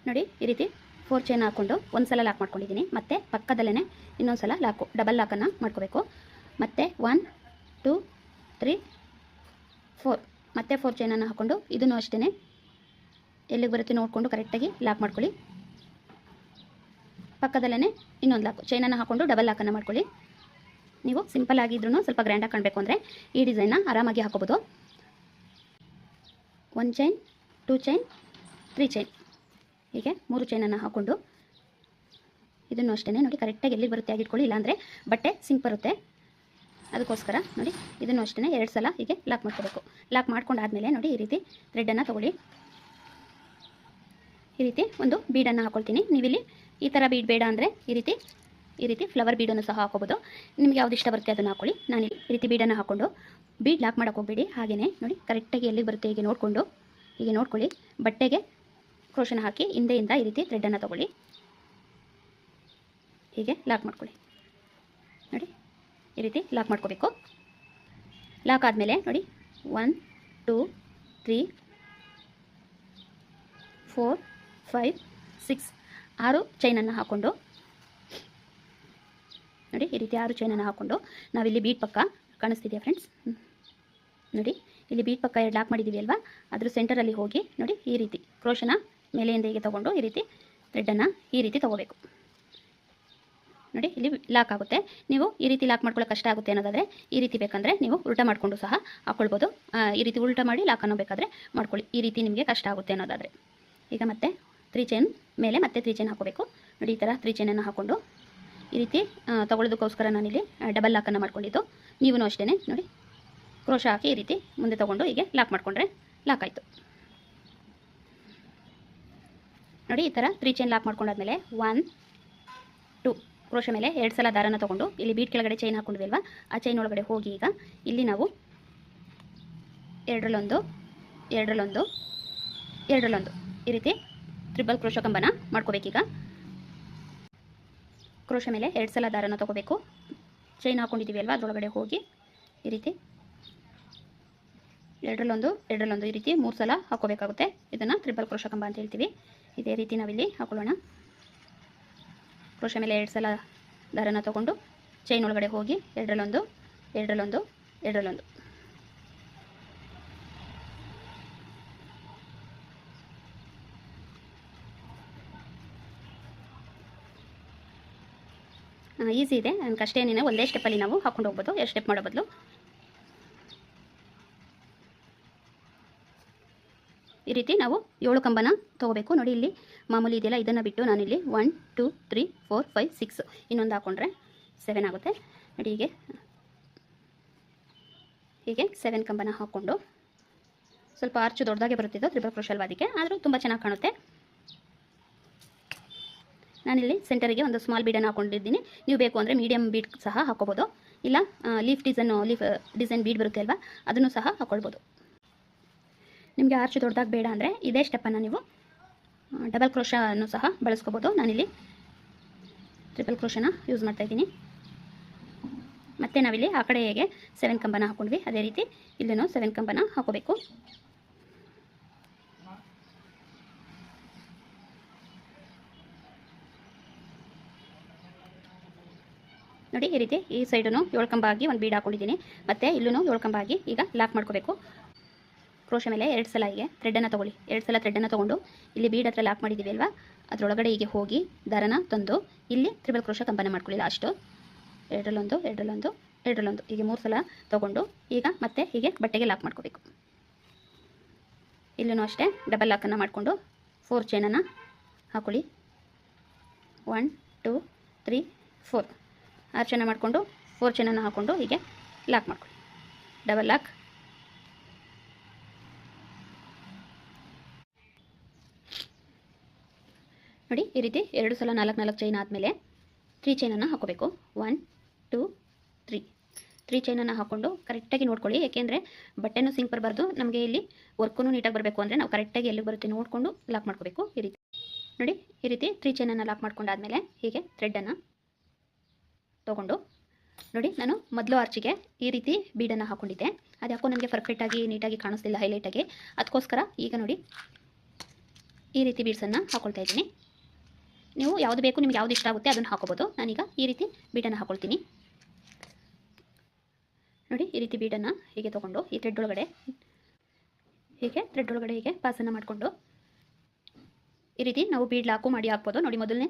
ನೋಡಿ ಈ ರೀತಿ 4 ಚೈನ್ ಹಾಕ್ಕೊಂಡು ಒಂದು ಸಲ ಲಾಕ್ ಮಾಡ್ಕೊಂಡಿದ್ದೀನಿ. ಮತ್ತು ಪಕ್ಕದಲ್ಲೇ ಇನ್ನೊಂದು ಸಲ ಡಬಲ್ ಲಾಕನ್ನು ಮಾಡ್ಕೋಬೇಕು. ಮತ್ತು 1 2 3 4 ಮತ್ತೆ 4 ಚೈನನ್ನು ಹಾಕ್ಕೊಂಡು ಇದನ್ನು ಅಷ್ಟೇ ಎಲ್ಲಿಗೆ ಬರುತ್ತೆ ನೋಡಿಕೊಂಡು ಕರೆಕ್ಟಾಗಿ ಲಾಕ್ ಮಾಡ್ಕೊಳ್ಳಿ. ಪಕ್ಕದಲ್ಲೇ ಇನ್ನೊಂದು ಲಾಕು ಚೈನನ್ನು ಹಾಕ್ಕೊಂಡು ಡಬಲ್ ಲಾಕನ್ನು ಮಾಡ್ಕೊಳ್ಳಿ. ನೀವು ಸಿಂಪಲ್ ಆಗಿದ್ರೂ ಸ್ವಲ್ಪ ಗ್ರ್ಯಾಂಡಾಗಿ ಕಾಣಬೇಕು ಅಂದರೆ ಈ ಡಿಸೈನ್ನ ಆರಾಮಾಗಿ ಹಾಕೋಬೋದು. 1 ಚೈನ್, 2 ಚೈನ್, 3 ಚೈನ್, ಹೀಗೆ 3 ಚೈನನ್ನು ಹಾಕ್ಕೊಂಡು ಇದನ್ನು ಅಷ್ಟೇ ನೋಡಿ ಕರೆಕ್ಟಾಗಿ ಎಲ್ಲಿ ಬರುತ್ತೆ ಆಗಿಟ್ಕೊಳ್ಳಿ, ಇಲ್ಲಾಂದರೆ ಬಟ್ಟೆ ಸಿಂಕ್ ಬರುತ್ತೆ. ಅದಕ್ಕೋಸ್ಕರ ನೋಡಿ ಇದನ್ನು ಅಷ್ಟೇ 2 ಸಲ ಹೀಗೆ ಲಾಕ್ ಮಾಡ್ಕೋಬೇಕು. ಲಾಕ್ ಮಾಡ್ಕೊಂಡಾದಮೇಲೆ ನೋಡಿ ಈ ರೀತಿ ಥ್ರೆಡನ್ನು ತೊಗೊಳ್ಳಿ. ಈ ರೀತಿ ಒಂದು ಬೀಡನ್ನು ಹಾಕ್ಕೊಳ್ತೀನಿ. ನೀವಿಲ್ಲಿ ಈ ಥರ ಬೀಡ್ ಬೇಡ ಅಂದರೆ ಈ ರೀತಿ ಫ್ಲವರ್ ಬೀಡನ್ನು ಸಹ ಹಾಕೋಬೋದು. ನಿಮಗೆ ಯಾವ್ದು ಇಷ್ಟ ಬರುತ್ತೆ ಅದನ್ನು ಹಾಕ್ಕೊಳ್ಳಿ. ನಾನು ಈ ರೀತಿ ಬೀಡನ್ನು ಹಾಕ್ಕೊಂಡು ಬೀಡ್ ಲಾಕ್ ಮಾಡೋಕೆ ಹೋಗಬೇಡಿ. ಹಾಗೆಯೇ ನೋಡಿ ಕರೆಕ್ಟಾಗಿ ಎಲ್ಲಿ ಬರುತ್ತೆ ಹೀಗೆ ನೋಡ್ಕೊಳ್ಳಿ. ಬಟ್ಟೆಗೆ ಕ್ರೋಶನ ಹಾಕಿ ಹಿಂದೆಯಿಂದ ಈ ರೀತಿ ಥ್ರೆಡನ್ನು ತೊಗೊಳ್ಳಿ, ಹೀಗೆ ಲಾಕ್ ಮಾಡ್ಕೊಳ್ಳಿ. ನೋಡಿ ಈ ರೀತಿ ಲಾಕ್ ಮಾಡ್ಕೋಬೇಕು. ಲಾಕ್ ಆದಮೇಲೆ ನೋಡಿ 1 2 3 4 5 6 6 ಚೈನನ್ನು ಹಾಕ್ಕೊಂಡು ನೋಡಿ ಈ ರೀತಿ 6 ಚೈನನ್ನು ಹಾಕ್ಕೊಂಡು ನಾವಿಲ್ಲಿ ಬೀಡ್ ಪಕ್ಕ ಕಾಣಿಸ್ತಿದೆಯಾ ಫ್ರೆಂಡ್ಸ್, ನೋಡಿ ಇಲ್ಲಿ ಬೀಡ್ ಪಕ್ಕ 2 ಲಾಕ್ ಮಾಡಿದ್ದೀವಿ ಅಲ್ವಾ, ಅದ್ರ ಸೆಂಟರಲ್ಲಿ ಹೋಗಿ ನೋಡಿ ಈ ರೀತಿ ಕ್ರೋಶನ ಮೇಲೆಯಿಂದ ಹೀಗೆ ತೊಗೊಂಡು ಈ ರೀತಿ ಥ್ರೆಡನ್ನು ಈ ರೀತಿ ತೊಗೋಬೇಕು. ನೋಡಿ ಇಲ್ಲಿ ಲಾಕ್ ಆಗುತ್ತೆ. ನೀವು ಈ ರೀತಿ ಲಾಕ್ ಮಾಡ್ಕೊಳ್ಳೋಕೆ ಕಷ್ಟ ಆಗುತ್ತೆ ಅನ್ನೋದಾದರೆ ಈ ರೀತಿ ಬೇಕಂದರೆ ನೀವು ಉಲ್ಟಾ ಮಾಡಿಕೊಂಡು ಸಹ ಹಾಕ್ಕೊಳ್ಬೋದು. ಈ ರೀತಿ ಉಲ್ಟಾ ಮಾಡಿ ಲಾಕ್ ಅನ್ನೋ ಬೇಕಾದರೆ ಮಾಡ್ಕೊಳ್ಳಿ. ಈ ರೀತಿ ನಿಮಗೆ ಕಷ್ಟ ಆಗುತ್ತೆ ಅನ್ನೋದಾದರೆ ಈಗ ಮತ್ತೆ 3 ಚೈನ್ ಮೇಲೆ ಮತ್ತೆ 3 ಚೈನ್ ಹಾಕೋಬೇಕು. ನೋಡಿ ಈ ಥರ 3 ಚೈನನ್ನು ಹಾಕ್ಕೊಂಡು ಈ ರೀತಿ ತೊಗೊಳ್ಳೋದಕ್ಕೋಸ್ಕರ ನಾನಿಲ್ಲಿ ಡಬಲ್ ಲಾಕನ್ನು ಮಾಡ್ಕೊಂಡಿದ್ದು. ನೀವೂ ಅಷ್ಟೇ ನೋಡಿ ಕ್ರೋಶ ಹಾಕಿ ಈ ರೀತಿ ಮುಂದೆ ತೊಗೊಂಡು ಹೀಗೆ ಲಾಕ್ ಮಾಡಿಕೊಂಡ್ರೆ ಲಾಕ್ ಆಯಿತು. ನೋಡಿ ಈ ಥರ 3 ಚೈನ್ ಲಾಕ್ ಮಾಡ್ಕೊಂಡಾದ್ಮೇಲೆ 1 2 ಕ್ರೋಶ ಮೇಲೆ 2 ಸಲ ದಾರನ ತೊಗೊಂಡು ಇಲ್ಲಿ ಬೀಟ್ ಕೆಳಗಡೆ ಚೈನ್ ಹಾಕ್ಕೊಂಡಿದ್ವಿ ಅಲ್ವಾ, ಆ ಚೈನ್ ಒಳಗಡೆ ಹೋಗಿ ಈಗ ಇಲ್ಲಿ ನಾವು 2 ಈ ರೀತಿ ಟ್ರಿಬಲ್ ಕ್ರೋಶ ಕಂಬನ ಮಾಡ್ಕೋಬೇಕೀಗ. ಕ್ರೋಶ ಮೇಲೆ 2 ಸಲ ದಾರನ ತೊಗೋಬೇಕು. ಚೈನ್ ಹಾಕ್ಕೊಂಡಿದ್ದೀವಿ ಅಲ್ವಾ ಅದರೊಳಗಡೆ ಹೋಗಿ ಈ ರೀತಿ 2 ಈ ರೀತಿ 3 ಸಲ ಹಾಕೋಬೇಕಾಗುತ್ತೆ. ಇದನ್ನು ಟ್ರಿಬಲ್ ಕ್ರೋಶ ಕಂಬ ಅಂತ ಹೇಳ್ತೀವಿ. ಇದೇ ರೀತಿ ನಾವಿಲ್ಲಿ ಹಾಕೊಳ್ಳೋಣ. ಕ್ರೋಶ ಮೇಲೆ 2 ಸಲ ದಾರನ ತೊಗೊಂಡು ಚೈನ್ ಒಳಗಡೆ ಹೋಗಿ 2 ಈಸಿ ಇದೆ, ನನ್ನ ಕಷ್ಟ ಏನೇನು ಒಂದೇ ಸ್ಟೆಪ್ಪಲ್ಲಿ ನಾವು ಹಾಕೊಂಡು ಹೋಗ್ಬೋದು, 2 ಸ್ಟೆಪ್ ಮಾಡೋ ಬದಲು. ಈ ರೀತಿ ನಾವು 7 ಕಂಬನ ತೊಗೋಬೇಕು. ನೋಡಿ ಇಲ್ಲಿ ಮಾಮೂಲಿ ಇದೆಯಲ್ಲ, ಇದನ್ನು ಬಿಟ್ಟು ನಾನಿಲ್ಲಿ 1 2 3 4 5 6 ಇನ್ನೊಂದು ಹಾಕ್ಕೊಂಡ್ರೆ 7 ಆಗುತ್ತೆ. ನೋಡಿ ಹೀಗೆ 7 ಕಂಬನ ಹಾಕ್ಕೊಂಡು ಸ್ವಲ್ಪ ಆರ್ಚು ದೊಡ್ಡದಾಗೆ ಬರುತ್ತಿದ್ದು ತ್ರಿಬಲ್ ಕ್ರೋಶ ಅಲ್ವಾ, ಅದಕ್ಕೆ ಆದರೂ ತುಂಬ ಚೆನ್ನಾಗಿ ಕಾಣುತ್ತೆ. ನಾನಿಲ್ಲಿ ಸೆಂಟರಿಗೆ ಒಂದು ಸ್ಮಾಲ್ ಬೀಡನ್ನು ಹಾಕ್ಕೊಂಡಿದ್ದೀನಿ. ನೀವು ಬೇಕು ಅಂದರೆ ಮೀಡಿಯಮ್ ಬೀಡ್ ಸಹ ಹಾಕ್ಕೋಬೋದು, ಇಲ್ಲ ಲೀಫ್ ಡಿಸೈನ್ ಬೀಡ್ ಬರುತ್ತೆ ಅಲ್ವಾ ಅದನ್ನು ಸಹ ಹಾಕ್ಕೊಳ್ಬೋದು. ನಿಮಗೆ ಆರ್ಚು ದೊಡ್ಡದಾಗಿ ಬೇಡ ಅಂದರೆ ಇದೇ ಸ್ಟೆಪ್ಪನ್ನು ನೀವು ಡಬಲ್ ಕ್ರೋಶನ್ನು ಸಹ ಬಳಸ್ಕೋಬೋದು. ನಾನಿಲ್ಲಿ ಟ್ರಿಪಲ್ ಕ್ರೋಶನ ಯೂಸ್ ಮಾಡ್ತಾಯಿದ್ದೀನಿ. ಮತ್ತು ನಾವಿಲ್ಲಿ ಆ ಕಡೆ ಹೇಗೆ 7 ಕಂಬನ ಹಾಕ್ಕೊಂಡ್ವಿ ಅದೇ ರೀತಿ ಇಲ್ಲೂ 7 ಕಂಬನ ಹಾಕೋಬೇಕು. ನೋಡಿ ಈ ರೀತಿ ಈ ಸೈಡೂ 7 ಕಂಬ ಆಗಿ ಒಂದು ಬೀಡ್ ಹಾಕ್ಕೊಂಡಿದ್ದೀನಿ. ಮತ್ತು ಇಲ್ಲೂ 7 ಕಂಬ ಆಗಿ ಈಗ ಲಾಕ್ ಮಾಡ್ಕೋಬೇಕು. ಕ್ರೋಶ ಮೇಲೆ 2 ಸಲ ಹೀಗೆ ಥ್ರೆಡನ್ನು ತೊಗೊಳ್ಳಿ. 2 ಸಲ ಥ್ರೆಡನ್ನು ತೊಗೊಂಡು ಇಲ್ಲಿ ಬೀಡ್ ಹತ್ರ ಲಾಕ್ ಮಾಡಿದ್ದೀವಿ ಅಲ್ವಾ ಅದರೊಳಗಡೆ ಹೀಗೆ ಹೋಗಿ ದಾರನ ತಂದು ಇಲ್ಲಿ ಟ್ರಿಬಲ್ ಕ್ರೋಶ ಕಂಬನ ಮಾಡ್ಕೊಳ್ಳಿ. ಲಾಸ್ಟು 2 ಹೀಗೆ 3 ಸಲ ತೊಗೊಂಡು ಈಗ ಮತ್ತೆ ಹೀಗೆ ಬಟ್ಟೆಗೆ ಲಾಕ್ ಮಾಡ್ಕೋಬೇಕು. ಇಲ್ಲೂ ಅಷ್ಟೇ ಡಬಲ್ ಲಾಕನ್ನು ಮಾಡಿಕೊಂಡು 4 ಚೈನನ್ನು ಹಾಕೊಳ್ಳಿ. 1 2 3 4 6 ಚೈನ ಮಾಡಿಕೊಂಡು 4 ಚೈನನ್ನು ಹಾಕ್ಕೊಂಡು ಹೀಗೆ ಲಾಕ್ ಮಾಡ್ಕೊಳ್ಳಿ. Double lock. ನೋಡಿ ಈ ರೀತಿ 2 ಸಲ 4 ಚೈನ್ ಆದಮೇಲೆ 3 ಚೈನನ್ನು ಹಾಕೋಬೇಕು. 1 2 3 ಚೈನನ್ನು ಹಾಕ್ಕೊಂಡು ಕರೆಕ್ಟಾಗಿ ನೋಡ್ಕೊಳ್ಳಿ. ಏಕೆಂದರೆ ಬಟ್ಟೆನೂ ಸಿಂಕ್ ಬರಬಾರ್ದು, ನಮಗೆ ಇಲ್ಲಿ ವರ್ಕೂ ನೀಟಾಗಿ ಬರಬೇಕು ಅಂದರೆ ನಾವು ಕರೆಕ್ಟಾಗಿ ಎಲ್ಲಿ ಬರುತ್ತೆ ನೋಡಿಕೊಂಡು ಲಾಕ್ ಮಾಡ್ಕೋಬೇಕು. ಈ ರೀತಿ ನೋಡಿ ಈ ರೀತಿ 3 ಚೈನನ್ನು ಲಾಕ್ ಮಾಡ್ಕೊಂಡಾದ್ಮೇಲೆ ಹೀಗೆ ಥ್ರೆಡನ್ನು ತೊಗೊಂಡು ನೋಡಿ ನಾನು ಮೊದಲು ಆರ್ಚಿಗೆ ಈ ರೀತಿ ಬೀಡನ್ನು ಹಾಕ್ಕೊಂಡಿದ್ದೆ. ಅದು ಯಾಕೋ ನನಗೆ ಪರ್ಫೆಕ್ಟಾಗಿ ನೀಟಾಗಿ ಕಾಣಿಸ್ತಿಲ್ಲ ಹೈಲೈಟಾಗಿ, ಅದಕ್ಕೋಸ್ಕರ ಈಗ ನೋಡಿ ಈ ರೀತಿ ಬೀಡ್ಸನ್ನು ಹಾಕ್ಕೊಳ್ತಾ ಇದ್ದೀನಿ. ನೀವು ಯಾವುದು ಬೇಕು ನಿಮ್ಗೆ ಯಾವುದು ಇಷ್ಟ ಆಗುತ್ತೆ ಅದನ್ನು ಹಾಕೋಬೋದು. ನಾನೀಗ ಈ ರೀತಿ ಬೀಡನ್ನು ಹಾಕ್ಕೊಳ್ತೀನಿ. ನೋಡಿ ಈ ರೀತಿ ಬೀಡನ್ನು ಹೀಗೆ ತೊಗೊಂಡು ಈ ಥ್ರೆಡ್ ಒಳಗಡೆ ಹೀಗೆ ಪಾಸನ್ನು ಮಾಡಿಕೊಂಡು ಈ ರೀತಿ ನಾವು ಬೀಡ್ ಲಾಕು ಮಾಡಿ ಹಾಕ್ಬೋದು. ನೋಡಿ ಮೊದಲನೇ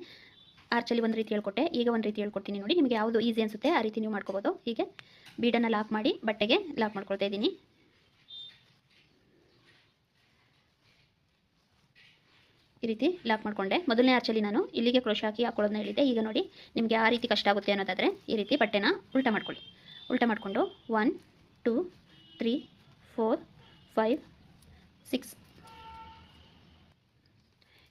ಆರ್ಚಲ್ಲಿ ಒಂದು ರೀತಿ ಹೇಳ್ಕೊಟ್ಟೆ, ಈಗ ಒಂದು ರೀತಿ ಹೇಳ್ಕೊಡ್ತೀನಿ ನೋಡಿ. ನಿಮಗೆ ಯಾವುದು ಈಸಿ ಅನಿಸುತ್ತೆ ಆ ರೀತಿ ನೀವು ಮಾಡ್ಕೋಬೋದು. ಹೀಗೆ ಬೀಡನ್ನು ಲಾಕ್ ಮಾಡಿ ಬಟ್ಟೆಗೆ ಲಾಕ್ ಮಾಡ್ಕೊಳ್ತಾ ಇದ್ದೀನಿ. ಈ ರೀತಿ ಲಾಕ್ ಮಾಡಿಕೊಂಡೆ. ಮೊದಲನೇ ಆರ್ಚಲ್ಲಿ ನಾನು ಇಲ್ಲಿಗೆ ಕ್ರೋಶೆ ಹಾಕಿ ಹಾಕೊಳ್ಳೋದನ್ನ ಹೇಳಿದ್ದೆ. ಈಗ ನೋಡಿ ನಿಮಗೆ ಆ ರೀತಿ ಕಷ್ಟ ಆಗುತ್ತೆ ಅನ್ನೋದಾದರೆ ಈ ರೀತಿ ಬಟ್ಟೆನ ಉಲ್ಟಾ ಮಾಡ್ಕೊಳ್ಳಿ. ಉಲ್ಟಾ ಮಾಡಿಕೊಂಡು 1 2 3 4 5 6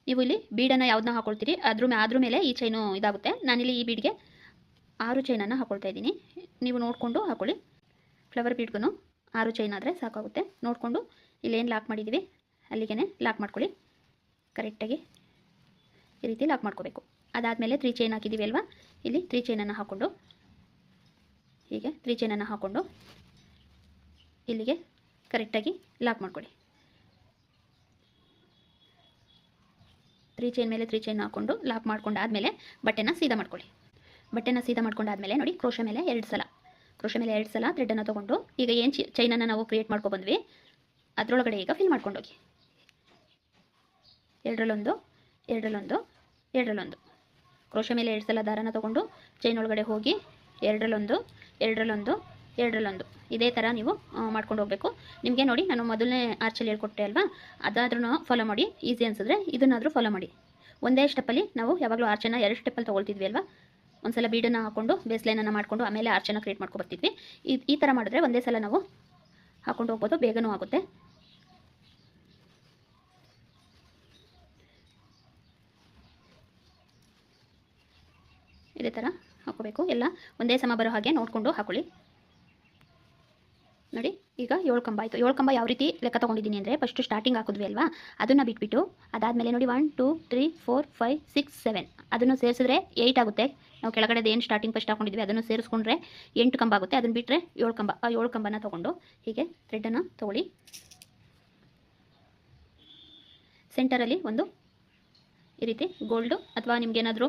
ನೀವು ಇಲ್ಲಿ ಬೀಡನ್ನು ಯಾವುದನ್ನ ಹಾಕೊಳ್ತೀರಿ ಅದ್ರ ಮೇಲೆ ಈ ಚೈನು ಇದಾಗುತ್ತೆ. ನಾನಿಲ್ಲಿ ಈ ಬೀಡ್ಗೆ 6 ಚೈನನ್ನು ಹಾಕೊಳ್ತಾ ಇದ್ದೀನಿ. ನೀವು ನೋಡಿಕೊಂಡು ಹಾಕೊಳ್ಳಿ. ಫ್ಲವರ್ ಬೀಡ್ಗೂ 6 ಚೈನ್ ಆದರೆ ಸಾಕಾಗುತ್ತೆ. ನೋಡಿಕೊಂಡು ಇಲ್ಲೇನು ಲಾಕ್ ಮಾಡಿದ್ದೀವಿ ಅಲ್ಲಿಗೆ ಲಾಕ್ ಮಾಡ್ಕೊಳ್ಳಿ. ಕರೆಕ್ಟಾಗಿ ಈ ರೀತಿ ಲಾಕ್ ಮಾಡ್ಕೋಬೇಕು. ಅದಾದಮೇಲೆ 3 ಚೈನ್ ಹಾಕಿದ್ದೀವಿ ಅಲ್ವಾ, ಇಲ್ಲಿ 3 ಚೈನನ್ನು ಹಾಕ್ಕೊಂಡು ಹೀಗೆ 3 ಚೈನನ್ನು ಹಾಕ್ಕೊಂಡು ಇಲ್ಲಿಗೆ ಕರೆಕ್ಟಾಗಿ ಲಾಕ್ ಮಾಡ್ಕೊಳ್ಳಿ. 3 ಚೈನ್ ಮೇಲೆ 3 ಚೈನ್ ಹಾಕ್ಕೊಂಡು ಲಾಕ್ ಮಾಡ್ಕೊಂಡಾದಮೇಲೆ ಬಟ್ಟೆನ ಸೀದಾ ಮಾಡ್ಕೊಳ್ಳಿ. ಬಟ್ಟೆನ ಸೀದಾ ಮಾಡ್ಕೊಂಡಾದಮೇಲೆ ನೋಡಿ ಕ್ರೋಶೆ ಮೇಲೆ 2 ಸಲ ಥ್ರೆಡನ್ನು ತೊಗೊಂಡು ಈಗ ಏನು ಚೈನನ್ನು ನಾವು ಕ್ರಿಯೇಟ್ ಮಾಡ್ಕೊಬಂದ್ವಿ ಅದರೊಳಗಡೆ ಈಗ ಫಿಲ್ ಮಾಡ್ಕೊಂಡೋಗಿ. ಎರಡರಲ್ಲೊಂದು ಕ್ರೋಶೆ ಮೇಲೆ 2 ಸಲ ದಾರನ ತೊಗೊಂಡು ಚೈನ್ ಒಳಗಡೆ ಹೋಗಿ ಎರಡರಲ್ಲೊಂದು ಇದೇ ಥರ ನೀವು ಮಾಡ್ಕೊಂಡು ಹೋಗಬೇಕು. ನಿಮಗೆ ನೋಡಿ ನಾನು ಮೊದಲನೇ ಆರ್ಚಲ್ಲಿ ಹೇಳ್ಕೊಟ್ಟೆ ಅಲ್ವಾ, ಅದಾದ್ರೂ ಫಾಲೋ ಮಾಡಿ. ಈಸಿ ಅನಿಸಿದ್ರೆ ಇದನ್ನಾದರೂ ಫಾಲೋ ಮಾಡಿ. ಒಂದೇ ಸ್ಟೆಪ್ಪಲ್ಲಿ ನಾವು ಯಾವಾಗಲೂ ಆರ್ಚನ್ನು 2 ಸ್ಟೆಪ್ಪಲ್ಲಿ ತೊಗೊಳ್ತಿದ್ವಿ ಅಲ್ವಾ. ಒಂದು ಸಲ ಬೀಡನ್ನು ಹಾಕ್ಕೊಂಡು ಬೇಸ್ ಲೈನನ್ನು ಮಾಡಿಕೊಂಡು ಆಮೇಲೆ ಆರ್ಚನ್ನು ಕ್ರಿಯೇಟ್ ಮಾಡ್ಕೊಬರ್ತಿದ್ವಿ. ಈ ಥರ ಮಾಡಿದ್ರೆ ಒಂದೇ ಸಲ ನಾವು ಹಾಕ್ಕೊಂಡು ಹೋಗ್ಬೋದು, ಬೇಗನೂ ಆಗುತ್ತೆ. ಇದೇ ಥರ ಹಾಕೋಬೇಕು. ಎಲ್ಲ ಒಂದೇ ಸಮ ಬರೋ ಹಾಗೆ ನೋಡಿಕೊಂಡು ಹಾಕೊಳ್ಳಿ. ನೋಡಿ ಈಗ 7 ಕಂಬ ಆಯಿತು. 7 ಕಂಬ ಯಾವ ರೀತಿ ಲೆಕ್ಕ ತೊಗೊಂಡಿದ್ದೀನಿ ಅಂದರೆ ಫಸ್ಟು ಸ್ಟಾರ್ಟಿಂಗ್ ಹಾಕಿದ್ವಿ ಅಲ್ವಾ, ಅದನ್ನು ಬಿಟ್ಬಿಟ್ಟು ಅದಾದಮೇಲೆ ನೋಡಿ 1 2 3 4 5 6 7 ಅದನ್ನು ಸೇರಿಸಿದ್ರೆ 8 ಆಗುತ್ತೆ. ನಾವು ಕೆಳಗಡೆ ಏನು ಸ್ಟಾರ್ಟಿಂಗ್ ಫಸ್ಟ್ ಹಾಕೊಂಡಿದ್ವಿ ಅದನ್ನು ಸೇರಿಸ್ಕೊಂಡ್ರೆ 8 ಕಂಬ ಆಗುತ್ತೆ. ಅದನ್ನು ಬಿಟ್ಟರೆ 7 ಕಂಬ. ಆ 7 ಕಂಬನ ತೊಗೊಂಡು ಹೀಗೆ ಥ್ರೆಡನ್ನು ತೊಗೊಳ್ಳಿ. ಸೆಂಟರಲ್ಲಿ ಒಂದು ಈ ರೀತಿ ಗೋಲ್ಡು ಅಥವಾ ನಿಮ್ಗೇನಾದರೂ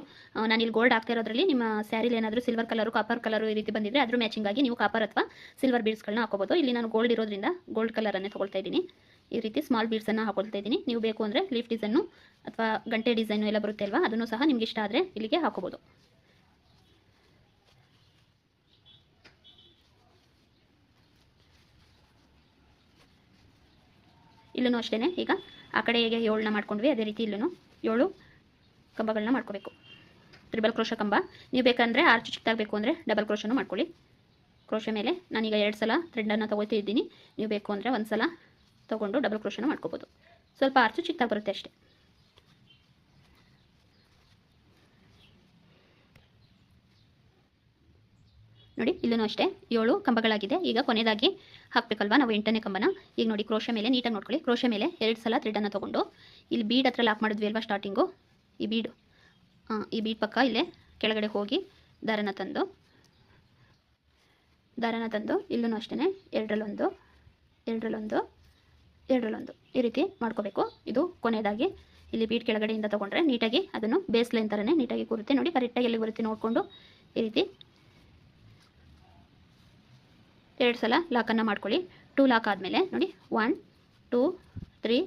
ನಾನಿಲ್ಲಿ ಗೋಲ್ಡ್ ಆಗ್ತಾ ಇರೋದ್ರಲ್ಲಿ ನಿಮ್ಮ ಸ್ಯಾರಿಲಿ ಏನಾದರೂ ಸಿಲ್ವರ್ ಕಲರು ಕಾಪರ್ ಕಲರು ಈ ರೀತಿ ಬಂದಿದ್ದರೆ ಅದ್ರ ಮ್ಯಾಚಿಂಗ್ ಆಗಿ ನೀವು ಕಾಪರ್ ಅಥವಾ ಸಿಲ್ವರ್ ಬೀಡ್ಸ್ಗಳನ್ನ ಹಾಕೋಬೋದು. ಇಲ್ಲಿ ನಾನು ಗೋಲ್ಡ್ ಇರೋದ್ರಿಂದ ಗೋಲ್ಡ್ ಕಲರನ್ನೇ ತೊಗೊಳ್ತಾ ಇದ್ದೀನಿ. ಈ ರೀತಿ ಸ್ಮಾಲ್ ಬೀಡ್ಸನ್ನು ಹಾಕೊಳ್ತಾ ಇದ್ದೀನಿ. ನೀವು ಬೇಕು ಅಂದರೆ ಲೀಫ್ ಡಿಸೈನು ಅಥವಾ ಗಂಟೆ ಡಿಸೈನು ಎಲ್ಲ ಬರುತ್ತೆ ಅಲ್ವಾ, ಅದನ್ನು ಸಹ ನಿಮ್ಗೆ ಇಷ್ಟ ಆದರೆ ಇಲ್ಲಿಗೆ ಹಾಕೋಬೋದು. ಇಲ್ಲೂ ಅಷ್ಟೇ. ಈಗ ಆ ಕಡೆ ಹೇಗೆ 7ನ ಮಾಡ್ಕೊಂಡ್ವಿ ಅದೇ ರೀತಿ ಇಲ್ಲೂ 7 ಕಂಬಗಳನ್ನ ಮಾಡ್ಕೋಬೇಕು. ಟ್ರಿಬಲ್ ಕ್ರೋಶ ಕಂಬ. ನೀವು ಬೇಕಂದರೆ ಆರ್ಚ್ ಚಿಕ್ಕದಾಗಬೇಕು ಅಂದರೆ ಡಬಲ್ ಕ್ರೋಶನೂ ಮಾಡ್ಕೊಳ್ಳಿ. ಕ್ರೋಶೆ ಮೇಲೆ ನಾನೀಗ 2 ಸಲ ಥ್ರೆಡನ್ನು ತೊಗೊಳ್ತಾ ಇದ್ದೀನಿ. ನೀವು ಬೇಕು ಅಂದರೆ 1 ಸಲ ತೊಗೊಂಡು ಡಬಲ್ ಕ್ರೋಶನ ಮಾಡ್ಕೋಬೋದು. ಸ್ವಲ್ಪ ಆರ್ಚು ಚಿಕ್ಕದಾಗಿ ಬರುತ್ತೆ ಅಷ್ಟೇ. ನೋಡಿ ಇಲ್ಲೂ ಅಷ್ಟೇ 7 ಕಂಬಗಳಾಗಿದೆ. ಈಗ ಕೊನೆಯದಾಗಿ ಹಾಕಬೇಕಲ್ವಾ ನಾವು 8ನೇ ಕಂಬನ. ಈಗ ನೋಡಿ ಕ್ರೋಶೆ ಮೇಲೆ ನೀಟಾಗಿ ನೋಡ್ಕೊಳ್ಳಿ. ಕ್ರೋಶೆ ಮೇಲೆ 2 ಸಲ ಥ್ರೆಡನ್ನು ತೊಗೊಂಡು ಇಲ್ಲಿ ಬೀಡ್ ಹತ್ರ ಲಾಕ್ ಮಾಡಿದ್ವಿ ಅಲ್ವಾ ಸ್ಟಾರ್ಟಿಂಗು, ಈ ಬೀಡ್ ಪಕ್ಕ ಇಲ್ಲೇ ಕೆಳಗಡೆ ಹೋಗಿ ದಾರನ ತಂದು ಇಲ್ಲೂ ಅಷ್ಟೇ ಎರಡರಲ್ಲೊಂದು ಈ ರೀತಿ ಮಾಡ್ಕೋಬೇಕು. ಇದು ಕೊನೆಯದಾಗಿ ಇಲ್ಲಿ ಬೀಡ್ ಕೆಳಗಡೆಯಿಂದ ತೊಗೊಂಡ್ರೆ ನೀಟಾಗಿ ಅದನ್ನು ಬೇಸ್ ಲೈನ್ ಥರನೇ ನೀಟಾಗಿ ಕೂರುತ್ತೆ. ನೋಡಿ ಕರೆಕ್ಟಾಗಿ ಎಲ್ಲಿ ಬರುತ್ತೆ ನೋಡಿಕೊಂಡು ಈ ರೀತಿ 2 ಸಲ ಲಾಕನ್ನು ಮಾಡ್ಕೊಳ್ಳಿ. 2 ಲಾಕ್ ಆದಮೇಲೆ ನೋಡಿ 1 2 3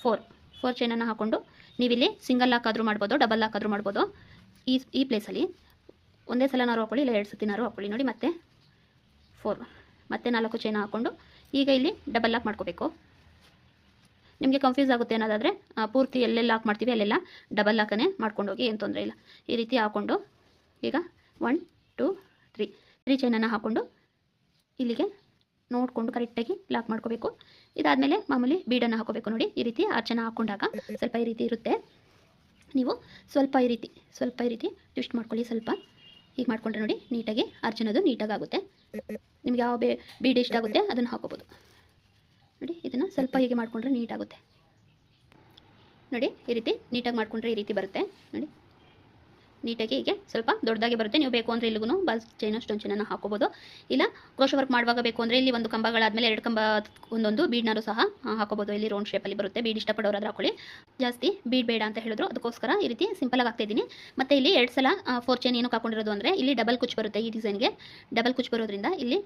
4 ಚೈನನ್ನು ಹಾಕ್ಕೊಂಡು ನೀವಿಲ್ಲಿ ಸಿಂಗಲ್ ಲಾಕ್ ಆದರೂ ಮಾಡ್ಬೋದು, ಡಬಲ್ ಲಾಕ್ ಆದರೂ ಮಾಡ್ಬೋದು. ಈ ಪ್ಲೇಸಲ್ಲಿ ಒಂದೇ ಸಲ ನಾರು ಹಾಕ್ಕೊಳ್ಳಿ, ಇಲ್ಲ 2 ಸತಿ ನಾರು ಹಾಕ್ಕೊಳ್ಳಿ. ನೋಡಿ ಮತ್ತೆ 4 ಮತ್ತೆ 4 ಚೈನ ಹಾಕ್ಕೊಂಡು ಈಗ ಇಲ್ಲಿ ಡಬಲ್ ಲಾಕ್ ಮಾಡ್ಕೋಬೇಕು. ನಿಮಗೆ ಕನ್ಫ್ಯೂಸ್ ಆಗುತ್ತೆ ಅನ್ನೋದಾದರೆ ಪೂರ್ತಿ ಎಲ್ಲೆಲ್ಲ ಲಾಕ್ ಮಾಡ್ತೀವಿ ಅಲ್ಲೆಲ್ಲ ಡಬಲ್ ಲಾಕನ್ನೇ ಮಾಡ್ಕೊಂಡೋಗಿ, ಏನು ತೊಂದರೆ ಇಲ್ಲ. ಈ ರೀತಿ ಹಾಕ್ಕೊಂಡು ಈಗ 1 2 3 ಚೈನನ್ನು ಹಾಕ್ಕೊಂಡು ಇಲ್ಲಿಗೆ ನೋಡಿಕೊಂಡು ಕರೆಕ್ಟಾಗಿ ಲಾಕ್ ಮಾಡ್ಕೋಬೇಕು. ಇದಾದಮೇಲೆ ಮಾಮೂಲಿ ಬೀಡನ್ನು ಹಾಕೋಬೇಕು. ನೋಡಿ ಈ ರೀತಿ ಆರ್ಚನ್ನು ಹಾಕ್ಕೊಂಡಾಗ ಸ್ವಲ್ಪ ಈ ರೀತಿ ಇರುತ್ತೆ. ನೀವು ಸ್ವಲ್ಪ ಈ ರೀತಿ ಟ್ವಿಸ್ಟ್ ಮಾಡ್ಕೊಳ್ಳಿ. ಸ್ವಲ್ಪ ಹೀಗೆ ಮಾಡಿಕೊಂಡ್ರೆ ನೋಡಿ ನೀಟಾಗಿ ಆರ್ಚನದು ನೀಟಾಗಿ ಆಗುತ್ತೆ. ನಿಮ್ಗೆ ಯಾವ ಬೀಡ್ ಇಷ್ಟ ಆಗುತ್ತೆ ಅದನ್ನು ಹಾಕೋಬೋದು. ನೋಡಿ ಇದನ್ನು ಸ್ವಲ್ಪ ಹೀಗೆ ಮಾಡಿಕೊಂಡ್ರೆ ನೀಟಾಗುತ್ತೆ. ನೋಡಿ ಈ ರೀತಿ ನೀಟಾಗಿ ಮಾಡಿಕೊಂಡ್ರೆ ಈ ರೀತಿ ಬರುತ್ತೆ. ನೋಡಿ ನೀಟಾಗಿ ಹೀಗೆ ಸ್ವಲ್ಪ ದೊಡ್ಡದಾಗಿ ಬರುತ್ತೆ. ನೀವು ಬೇಕು ಅಂದರೆ ಇಲ್ಲಿಗೂ ಬಾಲ್ ಚೈನ ಸ್ಟೋನ್ ಚೈನನ್ನು ಹಾಕೋಬೋದು. ಇಲ್ಲ ಕ್ರೋಶೆ ವರ್ಕ್ ಮಾಡುವಾಗ ಬೇಕು ಅಂದರೆ ಇಲ್ಲಿ 1 ಕಂಬಗಳಾದಮೇಲೆ 2 ಕಂಬ ಒಂದೊಂದು ಬೀಡ್ನಾರು ಸಹ ಹಾಕೋಬೋದು. ಇಲ್ಲಿ ರೌಂಡ್ ಶೇಪಲ್ಲಿ ಬರುತ್ತೆ. ಬೀಡ್ ಇಷ್ಟಪಡೋರಾದ್ರೆ ಹಾಕೊಳ್ಳಿ. ಜಾಸ್ತಿ ಬೀಡ್ ಬೇಡ ಅಂತ ಹೇಳಿದ್ರು, ಅದಕ್ಕೋಸ್ಕರ ಈ ರೀತಿ ಸಿಂಪಲಾಗಿ ಹಾಕ್ತಾಯಿದ್ದೀನಿ. ಮತ್ತು ಇಲ್ಲಿ 2 ಸಲ 4 ಚೈನ್ ಏನಕ್ಕೆ ಹಾಕೊಂಡಿರೋದು ಅಂದರೆ ಇಲ್ಲಿ ಡಬಲ್ ಕುಚ್ಚು ಬರುತ್ತೆ. ಈ ಡಿಸೈನ್ಗೆ ಡಬಲ್ ಕುಚ್ಚು ಬರೋದ್ರಿಂದ ಇಲ್ಲಿ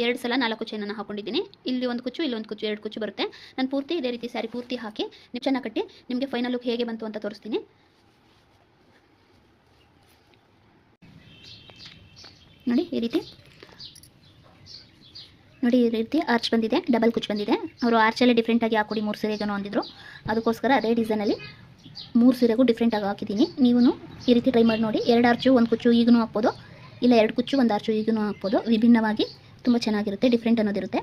2 ಸಲ 4 ಚೈನನ್ನು ಹಾಕೊಂಡಿದ್ದೀನಿ. ಇಲ್ಲಿ 1 ಕುಚ್ಚು, ಇಲ್ಲಿ 1 ಕುಚ್ಚು, 2 ಕುಚ್ಚು ಬರುತ್ತೆ. ನಾನು ಪೂರ್ತಿ ಇದೇ ರೀತಿ ಸ್ಯಾರಿ ಪೂರ್ತಿ ಹಾಕಿ ನಿಚ್ಚನ್ನು ಕಟ್ಟಿ ನಿಮಗೆ ಫೈನಲ್ ಲುಕ್ ಹೇಗೆ ಬಂತು ಅಂತ ತೋರಿಸ್ತೀನಿ. ನೋಡಿ ಈ ರೀತಿ ಆರ್ಚ್ ಬಂದಿದೆ, ಡಬಲ್ ಕುಚ್ ಬಂದಿದೆ. ಅವರು ಆರ್ಚಲ್ಲೇ ಡಿಫ್ರೆಂಟಾಗಿ ಹಾಕೊಡಿ 3 ಸೀರೆಗೂ ಅಂದಿದ್ರು, ಅದಕ್ಕೋಸ್ಕರ ಅದೇ ಡಿಸೈನಲ್ಲಿ 3 ಸೀರೆಗೂ ಡಿಫ್ರೆಂಟಾಗಿ ಹಾಕಿದ್ದೀನಿ. ನೀವು ಈ ರೀತಿ ಟ್ರೈ ಮಾಡಿ ನೋಡಿ. 2 ಆರ್ಚು 1 ಕುಚ್ಚು ಈಗೂ ಹಾಕ್ಬೋದು, ಇಲ್ಲ 2 ಕುಚ್ಚು 1 ಆರ್ಚು ಈಗೂ ಹಾಕ್ಬೋದು. ವಿಭಿನ್ನವಾಗಿ ತುಂಬ ಚೆನ್ನಾಗಿರುತ್ತೆ, ಡಿಫ್ರೆಂಟ್ ಅನ್ನೋದಿರುತ್ತೆ.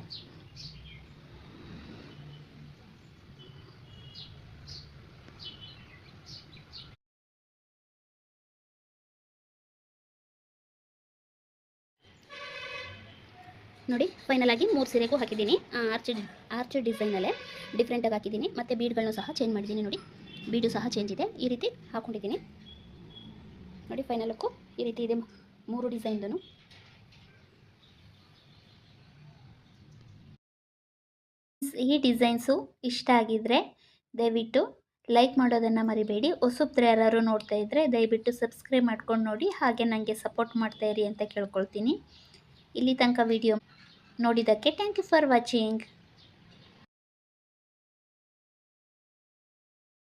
ನೋಡಿ ಫೈನಲ್ ಆಗಿ 3 ಸೀರೆಗೂ ಹಾಕಿದ್ದೀನಿ. ಆರ್ಚ್ ಡಿಸೈನಲ್ಲೇ ಡಿಫ್ರೆಂಟಾಗಿ ಹಾಕಿದ್ದೀನಿ. ಮತ್ತು ಬೀಡ್ಗಳನ್ನು ಸಹ ಚೇಂಜ್ ಮಾಡಿದ್ದೀನಿ. ನೋಡಿ ಬೀಡು ಸಹ ಚೇಂಜ್ ಇದೆ, ಈ ರೀತಿ ಹಾಕ್ಕೊಂಡಿದ್ದೀನಿ. ನೋಡಿ ಫೈನಲ್ ಲುಕ್ಕು ಈ ರೀತಿ ಇದೆ 3 ಡಿಸೈನ್ದು. ಈ ಡಿಸೈನ್ಸು ಇಷ್ಟ ಆಗಿದ್ದರೆ ದಯವಿಟ್ಟು ಲೈಕ್ ಮಾಡೋದನ್ನು ಮರಿಬೇಡಿ. ಹೊಸಬ್ರು ಯಾರು ನೋಡ್ತಾ ಇದ್ದರೆ ದಯವಿಟ್ಟು ಸಬ್ಸ್ಕ್ರೈಬ್ ಮಾಡ್ಕೊಂಡು ನೋಡಿ, ಹಾಗೆ ನನಗೆ ಸಪೋರ್ಟ್ ಮಾಡ್ತಾಯಿರಿ ಅಂತ ಕೇಳ್ಕೊಳ್ತೀನಿ. ಇಲ್ಲಿ ತನಕ ವಿಡಿಯೋ ನೋಡಿದ್ದಕ್ಕೆ ಥ್ಯಾಂಕ್ ಯು ಫಾರ್ ವಾಚಿಂಗ್.